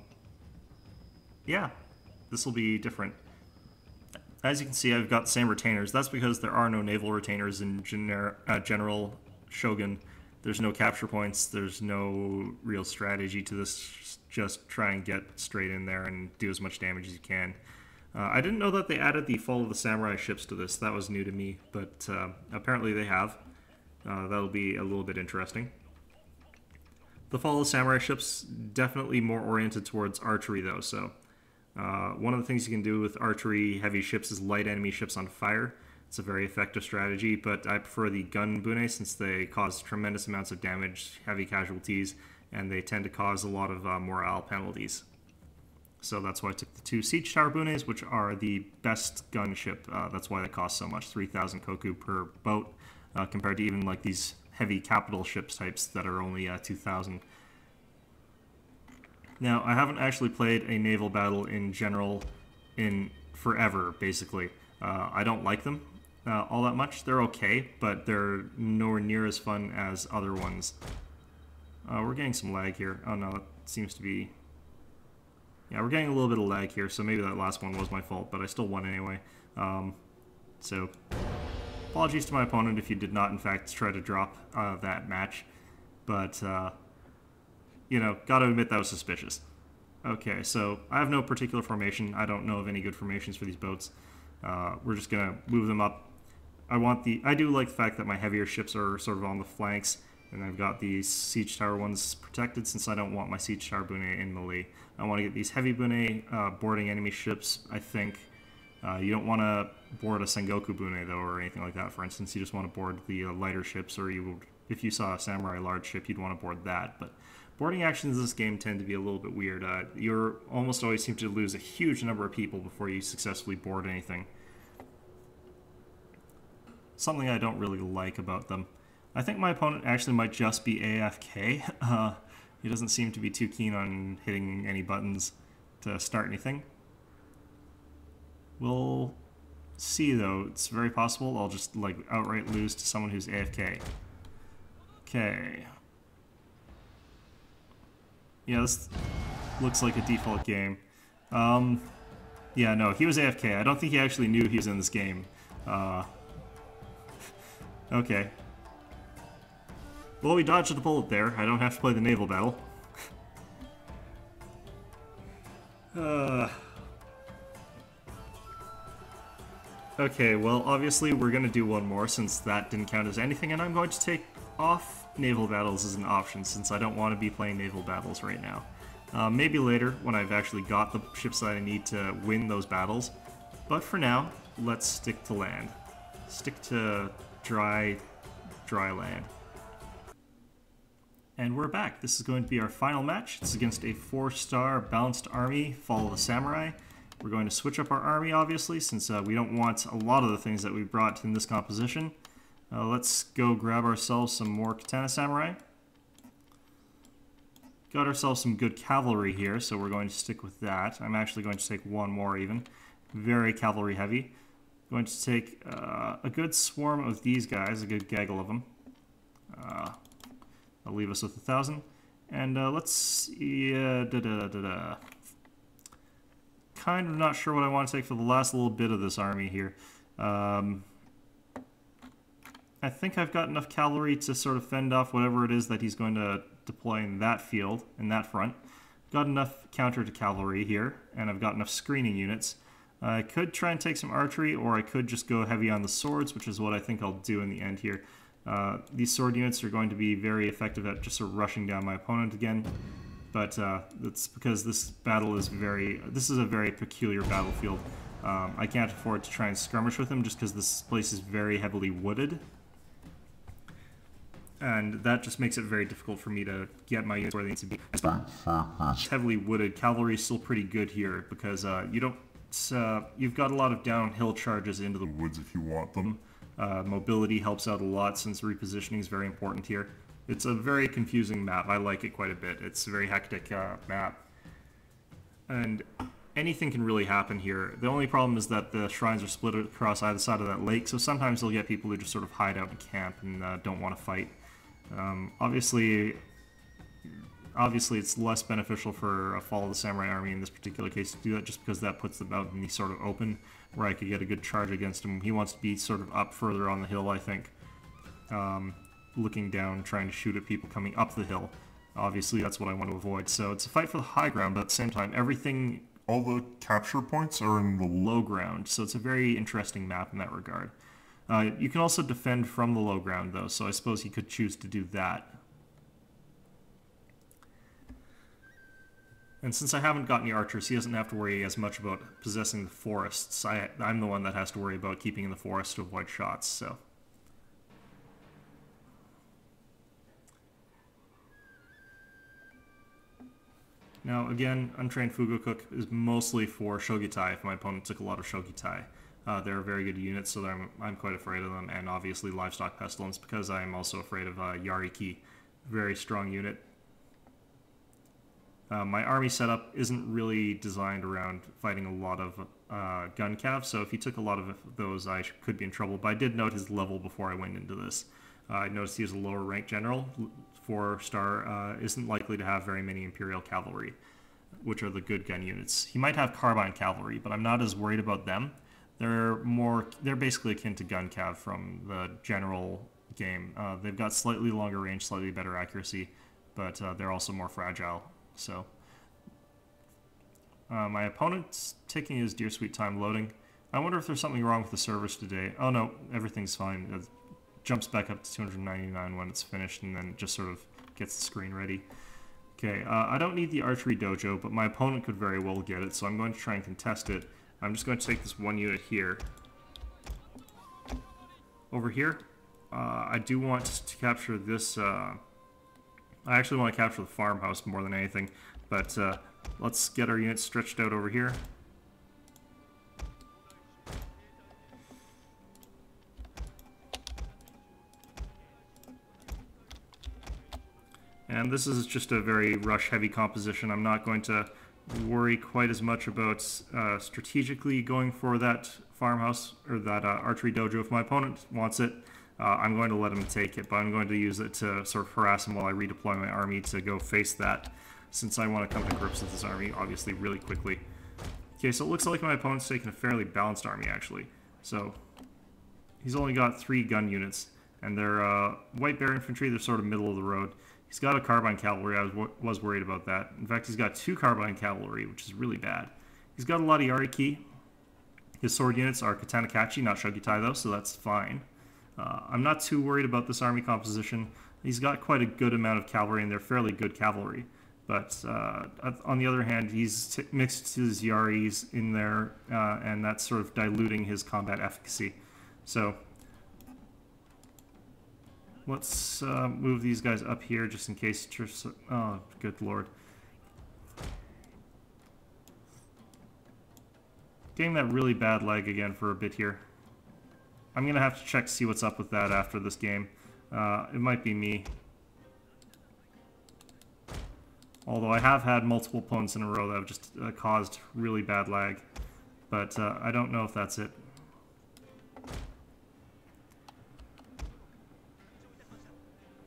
yeah, this will be different. As you can see, I've got the same retainers. That's because there are no naval retainers in general Shogun. There's no capture points. There's no real strategy to this. Just try and get straight in there and do as much damage as you can. I didn't know that they added the Fall of the Samurai ships to this. That was new to me, but apparently they have. That'll be a little bit interesting. The Fall of the Samurai ships definitely more oriented towards archery though, so one of the things you can do with archery heavy ships is light enemy ships on fire. It's a very effective strategy, but I prefer the gun bune since they cause tremendous amounts of damage, heavy casualties, and they tend to cause a lot of morale penalties. So that's why I took the 2 Siege Tower Bunes, which are the best gunship. That's why they cost so much, 3,000 koku per boat, compared to even like these heavy capital ships types that are only 2,000. Now, I haven't actually played a naval battle in general in forever, basically. I don't like them all that much. They're okay, but they're nowhere near as fun as other ones. We're getting some lag here. Oh no, it seems to be... Yeah, we're getting a little bit of lag here, so maybe that last one was my fault, but I still won anyway. So, apologies to my opponent if you did not, in fact, try to drop that match. But, you know, gotta admit that was suspicious. Okay, so I have no particular formation. I don't know of any good formations for these boats. We're just gonna move them up. I do like the fact that my heavier ships are sort of on the flanks, and I've got these siege tower ones protected since I don't want my siege tower bune in melee. I want to get these heavy bune boarding enemy ships, I think. You don't want to board a Sengoku bune, though, or anything like that, for instance. You just want to board the lighter ships, or you would, if you saw a samurai large ship, you'd want to board that. But boarding actions in this game tend to be a little bit weird. You almost always seem to lose a huge number of people before you successfully board anything. Something I don't really like about them. I think my opponent actually might just be AFK. He doesn't seem to be too keen on hitting any buttons to start anything. We'll see, though. It's very possible I'll just like outright lose to someone who's AFK. Okay. Yeah, this looks like a default game. Yeah, no, he was AFK. I don't think he actually knew he was in this game. Okay. Well, we dodged a bullet there. I don't have to play the naval battle. Okay, well, obviously we're going to do one more since that didn't count as anything, and I'm going to take off naval battles as an option since I don't want to be playing naval battles right now. Maybe later, when I've actually got the ships that I need to win those battles, but for now, let's stick to land. Stick to dry land. And we're back. This is going to be our final match. It's against a 4-star balanced army, Fall of the Samurai. We're going to switch up our army, obviously, since we don't want a lot of the things that we brought in this composition. Let's go grab ourselves some more Katana Samurai. Got ourselves some good cavalry here, so we're going to stick with that. I'm actually going to take one more even. Very cavalry heavy. Going to take a good swarm of these guys, a good gaggle of them. I'll leave us with 1,000. And let's see... Kind of not sure what I want to take for the last little bit of this army here. I think I've got enough cavalry to sort of fend off whatever it is that he's going to deploy in that field, in that front. Got enough counter to cavalry here, and I've got enough screening units. I could try and take some archery, or I could just go heavy on the swords, which is what I think I'll do in the end here. These sword units are going to be very effective at just sort of rushing down my opponent again. But that's because this battle is this is a very peculiar battlefield. I can't afford to try and skirmish with him just because this place is very heavily wooded. And that just makes it very difficult for me to get my units where they need to be. It's heavily wooded. Cavalry is still pretty good here because you've got a lot of downhill charges into the woods if you want them. Mobility helps out a lot since repositioning is very important here. It's a very confusing map. I like it quite a bit. It's a very hectic map. And anything can really happen here. The only problem is that the shrines are split across either side of that lake, so sometimes you'll get people who just sort of hide out in camp and don't want to fight. Obviously it's less beneficial for a Fall of the Samurai army in this particular case to do that, just because that puts them out in the sort of open, where I could get a good charge against him. He wants to be sort of up further on the hill, I think. Looking down, trying to shoot at people coming up the hill. Obviously, that's what I want to avoid. So it's a fight for the high ground, but at the same time, all the capture points are in the low ground, so it's a very interesting map in that regard. You can also defend from the low ground, though, so I suppose he could choose to do that. And since I haven't got any archers, he doesn't have to worry as much about possessing the forests. I'm the one that has to worry about keeping in the forest to avoid shots, so... Now, again, Untrained Fugokook is mostly for Shogitai if my opponent took a lot of Shogitai. They're very good units, so I'm quite afraid of them, and obviously Livestock Pestilence, because I'm also afraid of Yariki. Very strong unit. My army setup isn't really designed around fighting a lot of gun cav, so if he took a lot of those, I could be in trouble, but I did note his level before I went into this. I noticed he was a lower rank general. 4-star isn't likely to have very many Imperial Cavalry, which are the good gun units. He might have Carbine Cavalry, but I'm not as worried about them. They're basically akin to gun cav from the general game. They've got slightly longer range, slightly better accuracy, but they're also more fragile. So my opponent's taking his dear sweet time loading. I wonder if there's something wrong with the servers today. Oh no, everything's fine. It jumps back up to 299 when it's finished, and then just sort of gets the screen ready. Okay, I don't need the archery dojo, but my opponent could very well get it, so I'm going to try and contest it. I'm just going to take this one unit here. Over here, I do want to capture this... I actually want to capture the farmhouse more than anything, but let's get our units stretched out over here. And this is just a very rush-heavy composition. I'm not going to worry quite as much about strategically going for that farmhouse or that archery dojo. If my opponent wants it, I'm going to let him take it, but I'm going to use it to sort of harass him while I redeploy my army to go face that, since I want to come to grips with this army, obviously, really quickly. Okay, so it looks like my opponent's taking a fairly balanced army, actually. So, he's only got 3 gun units, and they're White Bear Infantry, they're sort of middle of the road. He's got a carbine cavalry. I was worried about that. In fact, he's got 2 carbine cavalry, which is really bad. He's got a lot of Yariki. His sword units are Katanakachi, not Shogutai though, so that's fine. I'm not too worried about this army composition. He's got quite a good amount of cavalry, and they're fairly good cavalry. But on the other hand, he's mixed his Yaris in there, and that's sort of diluting his combat efficacy. So let's move these guys up here just in case. Oh, good lord. Getting that really bad lag again for a bit here. I'm going to have to check to see what's up with that after this game. It might be me. Although I have had multiple opponents in a row that have just caused really bad lag. But I don't know if that's it.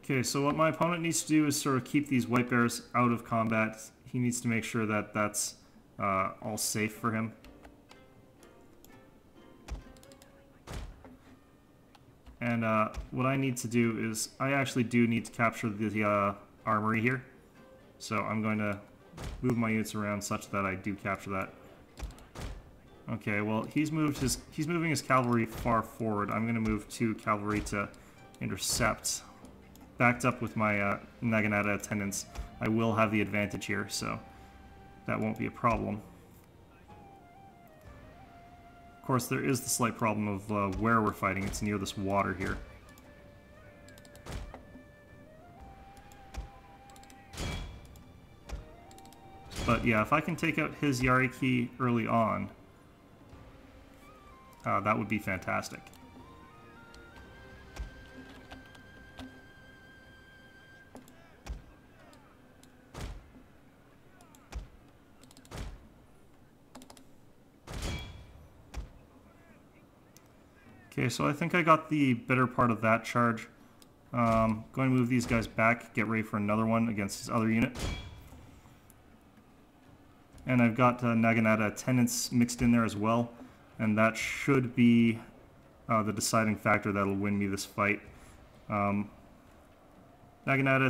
Okay, so what my opponent needs to do is sort of keep these white bears out of combat. He needs to make sure that that's all safe for him. And what I need to do is, I actually do need to capture the armory here. So I'm going to move my units around such that I do capture that. Okay, well he's moving his cavalry far forward. I'm going to move 2 cavalry to intercept. Backed up with my naginata attendants, I will have the advantage here, so that won't be a problem. Of course, there is the slight problem of where we're fighting. It's near this water here. But yeah, if I can take out his Yariki early on, that would be fantastic. Okay, so I think I got the better part of that charge. Going to move these guys back, get ready for another one against his other unit. And I've got naginata attendants mixed in there as well, and that should be the deciding factor that'll win me this fight. Naginata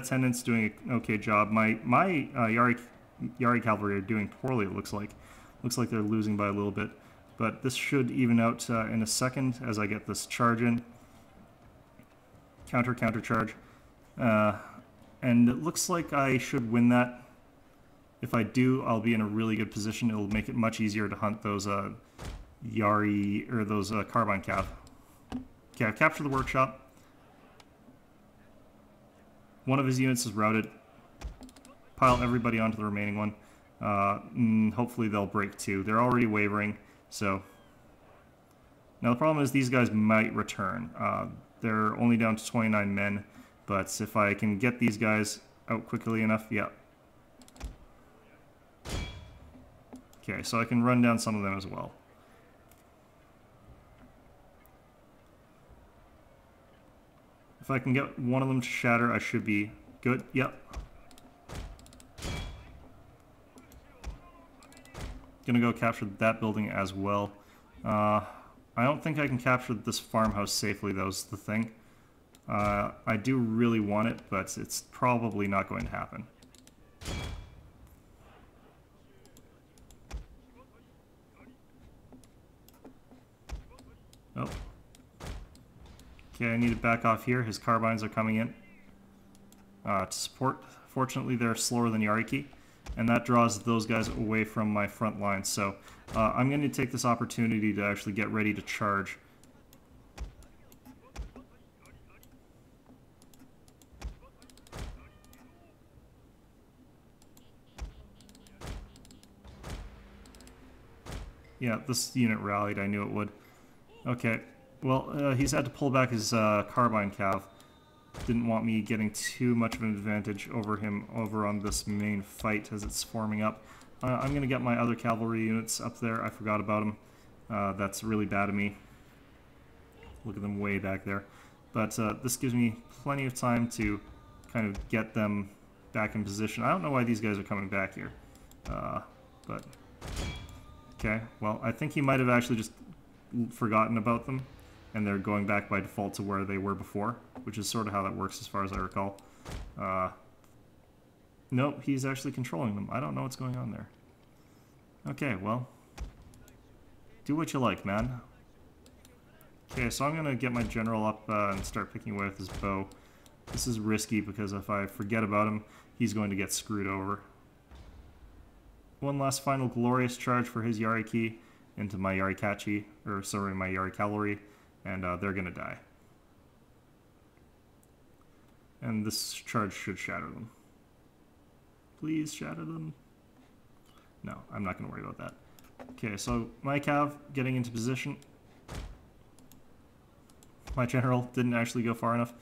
attendants doing an okay job. My Yari cavalry are doing poorly, it looks like. Looks like they're losing by a little bit. But this should even out in a second as I get this charge in. Counter charge. And it looks like I should win that. If I do, I'll be in a really good position. It'll make it much easier to hunt those Yari, or those carbine cav. Okay, I've captured the workshop. One of his units is routed. Pile everybody onto the remaining one. Hopefully they'll break too. They're already wavering. So, now the problem is these guys might return. They're only down to 29 men, but if I can get these guys out quickly enough, yeah. Okay, so I can run down some of them as well. If I can get one of them to shatter, I should be good. Yep. Gonna go capture that building as well. I don't think I can capture this farmhouse safely, though, is the thing. I do really want it, but it's probably not going to happen. Oh. Okay, I need to back off here. His carbines are coming in to support. Fortunately, they're slower than Yariki, and that draws those guys away from my front line. So I'm going to take this opportunity to actually get ready to charge. Yeah, this unit rallied. I knew it would. Okay, well, he's had to pull back his carbine cav. Didn't want me getting too much of an advantage over him over on this main fight as it's forming up. I'm going to get my other cavalry units up there. I forgot about them. That's really bad of me. Look at them way back there. But this gives me plenty of time to kind of get them back in position. I don't know why these guys are coming back here. But okay, well, I think he might have actually just forgotten about them, and they're going back by default to where they were before, which is sort of how that works as far as I recall. Nope, he's actually controlling them. I don't know what's going on there. Okay, well. Do what you like, man. Okay, so I'm going to get my general up and start picking away with his bow. This is risky because if I forget about him, he's going to get screwed over. One last final glorious charge for his Yariki into my Yarikachi, or sorry, my Yari cavalry, and they're going to die. And this charge should shatter them. Please shatter them. No, I'm not going to worry about that. Okay, so my cav getting into position. My general didn't actually go far enough.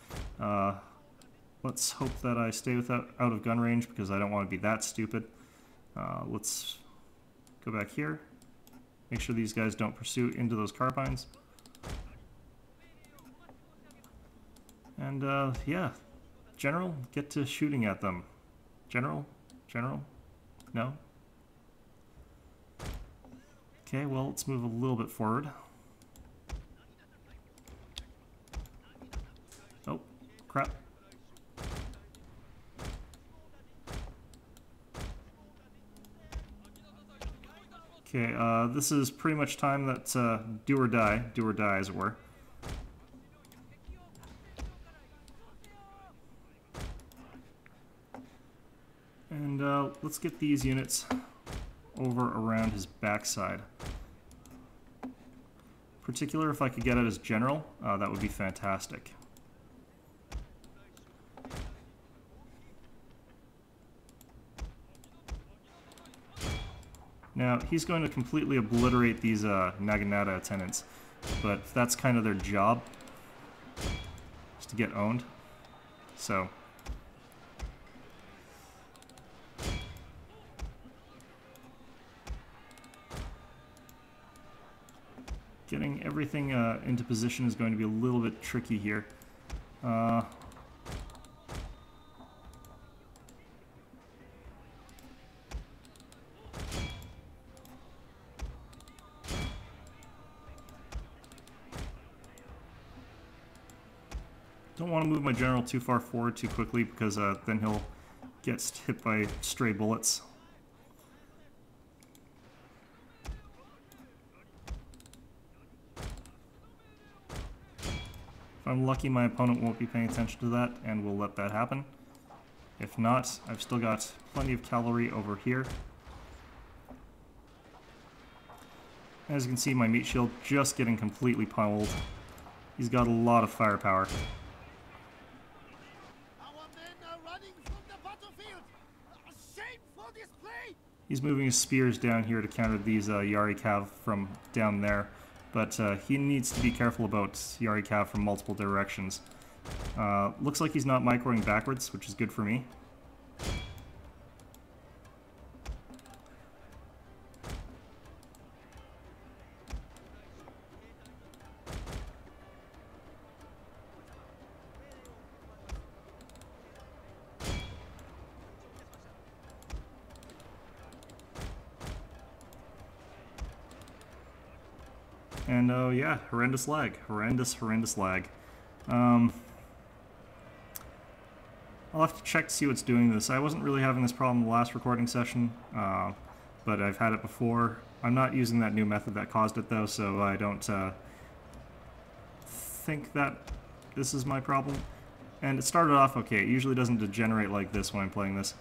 Let's hope that I stay out of gun range because I don't want to be that stupid. Let's go back here. Make sure these guys don't pursue into those carbines. And yeah, general, get to shooting at them. General? General? No? Okay, well, let's move a little bit forward. Oh, crap. Okay, this is pretty much time that do or die as it were. And let's get these units over around his backside. Particular, if I could get at his general, that would be fantastic. Now, he's going to completely obliterate these naginata attendants, but that's kind of their job, is to get owned. So, getting everything into position is going to be a little bit tricky here. Don't want to move my general too far forward too quickly because then he'll get hit by stray bullets. If I'm lucky, my opponent won't be paying attention to that and we'll let that happen. If not, I've still got plenty of cavalry over here. As you can see, my meat shield just getting completely pummeled. He's got a lot of firepower. He's moving his spears down here to counter these Yari Cav from down there, but he needs to be careful about Yari Cav from multiple directions. Looks like he's not microing backwards, which is good for me. And oh yeah, horrendous lag. Horrendous lag. I'll have to check to see what's doing this. I wasn't really having this problem in the last recording session, but I've had it before. I'm not using that new method that caused it though, so I don't think that this is my problem. And it started off okay. It usually doesn't degenerate like this when I'm playing this.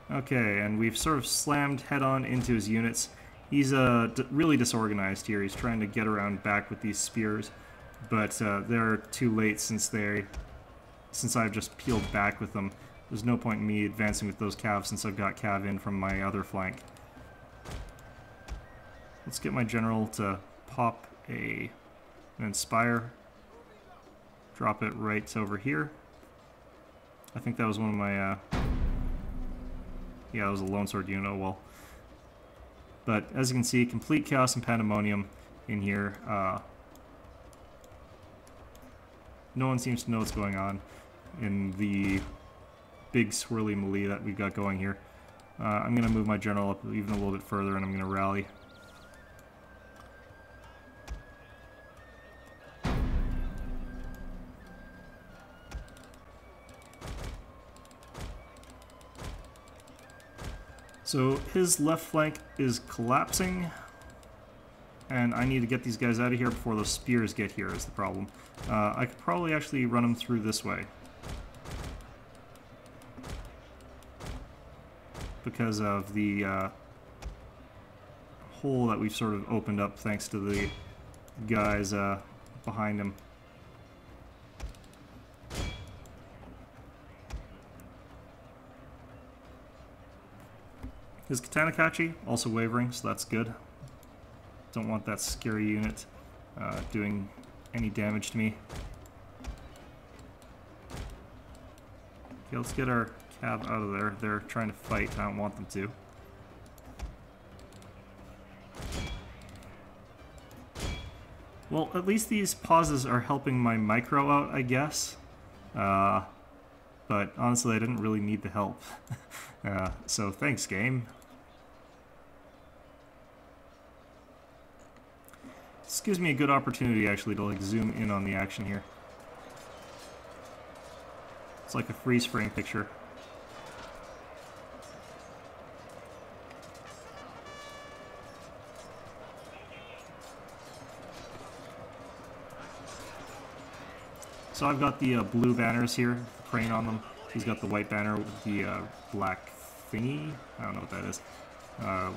Okay, and we've sort of slammed head-on into his units. He's really disorganized here. He's trying to get around back with these spears, but they're too late since I've just peeled back with them. There's no point in me advancing with those calves since I've got cav in from my other flank. Let's get my general to pop an inspire. Drop it right over here. I think that was one of my... yeah, it was a lone sword unit, oh well. But as you can see, complete chaos and pandemonium in here. No one seems to know what's going on in the big swirly melee that we've got going here. I'm going to move my general up even a little bit further and I'm going to rally. So his left flank is collapsing, and I need to get these guys out of here before those spears get here is the problem. I could probably actually run them through this way, because of the hole that we've sort of opened up thanks to the guys behind him. His Katanakachi also wavering, so that's good. Don't want that scary unit doing any damage to me. Okay, let's get our cav out of there. They're trying to fight. I don't want them to. Well, at least these pauses are helping my micro out, I guess. But honestly, I didn't really need the help. So thanks, game. This gives me a good opportunity, actually, to like zoom in on the action here. It's like a freeze frame picture. So I've got the blue banners here, the crane on them. He's got the white banner with the black thingy. I don't know what that is.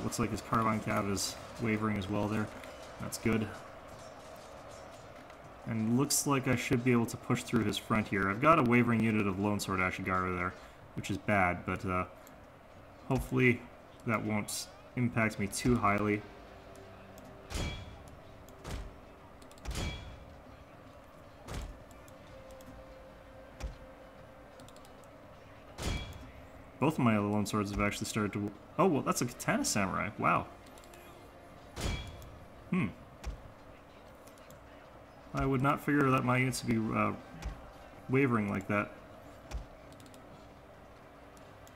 Looks like his carbine cav is wavering as well there. That's good. And looks like I should be able to push through his front here. I've got a wavering unit of Lone Sword Ashigaru there, which is bad, but hopefully that won't impact me too highly. Both of my other Lone Swords have actually started to... Oh, well, that's a Katana Samurai. Wow. I would not figure that my units would be wavering like that.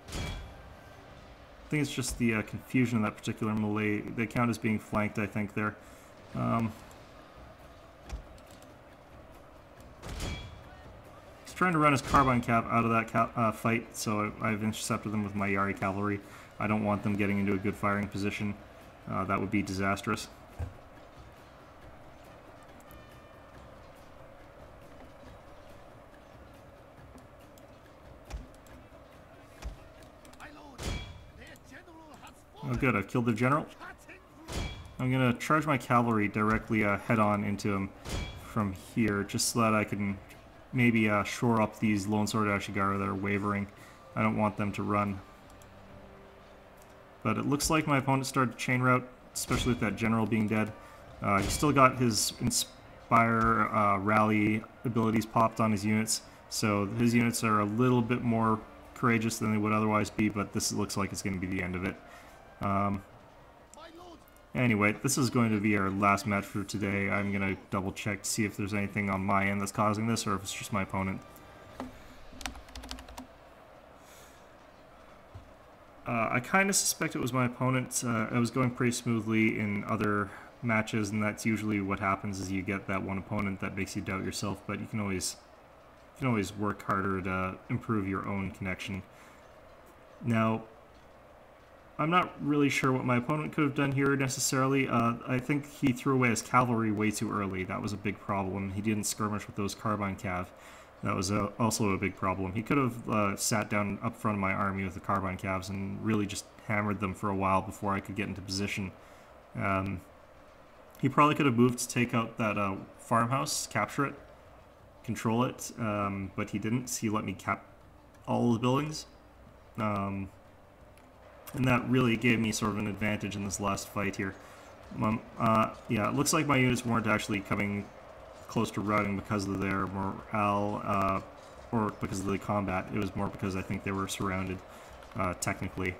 I think it's just the confusion of that particular melee. They count as being flanked, I think, there. He's trying to run his carbine cav out of that fight, so I've intercepted them with my Yari cavalry. I don't want them getting into a good firing position. That would be disastrous. Oh good, I've killed the general. I'm gonna charge my cavalry directly head-on into him from here, just so that I can maybe shore up these Lone Sword Ashigaru that are wavering. I don't want them to run. But it looks like my opponent started chain route, especially with that general being dead. He still got his Inspire rally abilities popped on his units, so his units are a little bit more courageous than they would otherwise be, but this looks like it's going to be the end of it. Anyway, this is going to be our last match for today. I'm going to double check to see if there's anything on my end that's causing this, or if it's just my opponent. I kind of suspect it was my opponent. I was going pretty smoothly in other matches, and that's usually what happens, is you get that one opponent that makes you doubt yourself, but you can always work harder to improve your own connection. Now, I'm not really sure what my opponent could have done here necessarily. I think he threw away his cavalry way too early. That was a big problem. He didn't skirmish with those carbine cav. That was also a big problem. He could have sat down up front of my army with the carbine calves and really just hammered them for a while before I could get into position. He probably could have moved to take out that farmhouse, capture it, control it, but he didn't. He let me cap all the buildings. And that really gave me sort of an advantage in this last fight here. Yeah, it looks like my units weren't actually coming close to routing because of their morale, or because of the combat. It was more because I think they were surrounded, technically.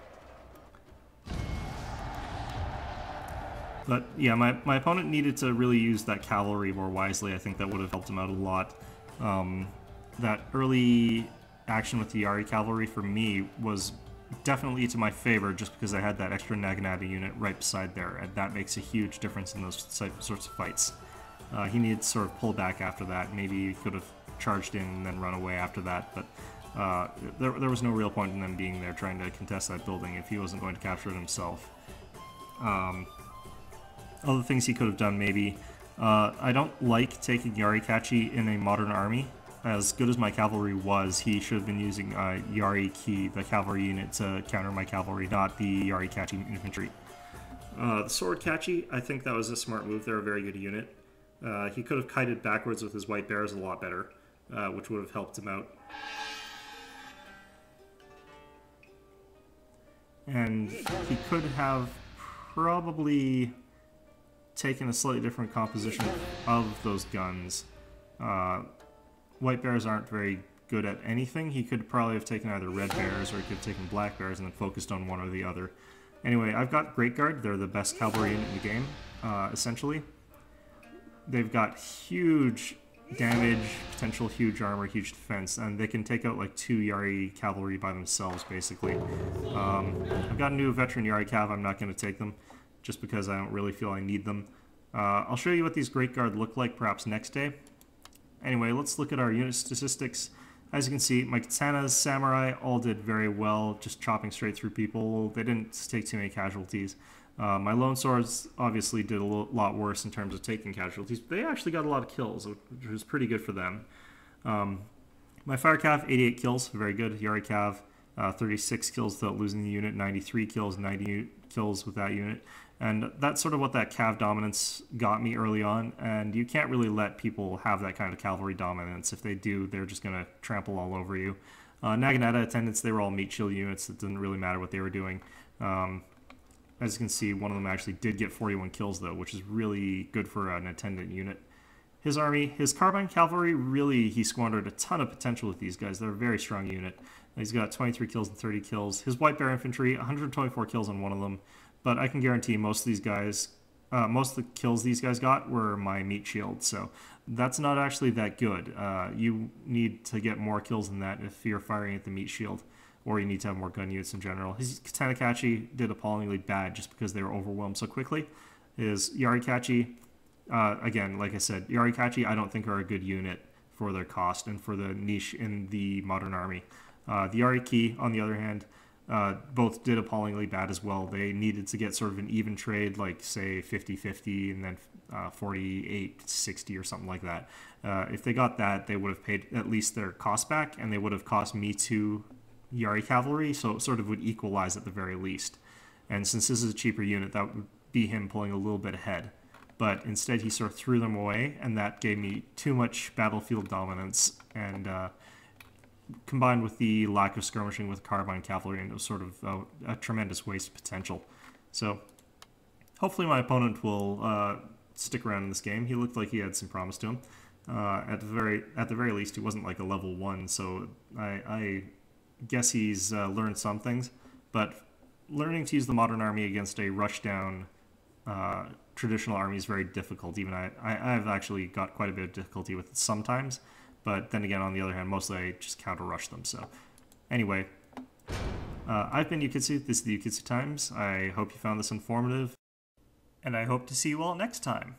But yeah, my opponent needed to really use that cavalry more wisely. I think that would have helped him out a lot. That early action with the Yari cavalry for me was definitely to my favor, just because I had that extra naginata unit right beside there, and that makes a huge difference in those sorts of fights. He needed to sort of pull back after that. Maybe he could have charged in and then run away after that, but There was no real point in them being there trying to contest that building if he wasn't going to capture it himself. Other things he could have done, maybe. I don't like taking Yarikachi in a modern army. As good as my cavalry was, he should have been using Yariki, the cavalry unit, to counter my cavalry, not the Yarikachi infantry. The Sword Kachi, I think that was a smart move. They're a very good unit. He could have kited backwards with his white bears a lot better, which would have helped him out. And he could have probably taken a slightly different composition of those guns. White bears aren't very good at anything. He could probably have taken either red bears or he could have taken black bears and then focused on one or the other. Anyway, I've got Great Guard. They're the best cavalry unit in the game, essentially. They've got huge damage, potential huge armor, huge defense, and they can take out like 2 Yari cavalry by themselves, basically. I've got a new veteran Yari cav. I'm not going to take them, just because I don't really feel I need them. I'll show you what these Great Guard look like perhaps next day. Anyway, let's look at our unit statistics. As you can see, my katanas, samurai, all did very well, just chopping straight through people. They didn't take too many casualties. My lone swords obviously did a lot worse in terms of taking casualties, but they actually got a lot of kills, which was pretty good for them. My fire cav, 88 kills, very good. Yari cav, 36 kills without losing the unit, 93 kills, 90 kills with that unit. And that's sort of what that cav dominance got me early on, and you can't really let people have that kind of cavalry dominance. If they do, they're just going to trample all over you. Naginata attendants, they were all meat shield units. It didn't really matter what they were doing. As you can see, one of them actually did get 41 kills, though, which is really good for an attendant unit. His army, his carbine cavalry, really, he squandered a ton of potential with these guys. They're a very strong unit. He's got 23 kills and 30 kills. His white bear infantry, 124 kills on one of them. But I can guarantee most of these guys, most of the kills these guys got were my meat shield. So that's not actually that good. You need to get more kills than that if you're firing at the meat shield, or you need to have more gun units in general. His Katanakachi did appallingly bad just because they were overwhelmed so quickly. His Yarikachi, again, like I said, Yarikachi I don't think are a good unit for their cost and for the niche in the modern army. The Yariki, on the other hand, both did appallingly bad as well. They needed to get sort of an even trade, like say 50-50 and then 48-60 or something like that. If they got that, they would have paid at least their cost back, and they would have cost me 2 Yari cavalry, so it sort of would equalize at the very least. And since this is a cheaper unit, that would be him pulling a little bit ahead. But instead he sort of threw them away, and that gave me too much battlefield dominance, and combined with the lack of skirmishing with carbine cavalry, and it was sort of a tremendous waste of potential. So hopefully my opponent will stick around in this game. He looked like he had some promise to him. At the very least, he wasn't like a level 1, so I guess he's learned some things. But learning to use the modern army against a rushdown traditional army is very difficult. Even I've actually got quite a bit of difficulty with it sometimes. But then again, on the other hand, mostly I just counter-rush them. So anyway, I've been Yukitsu. This is the Yukitsu Times. I hope you found this informative, and I hope to see you all next time.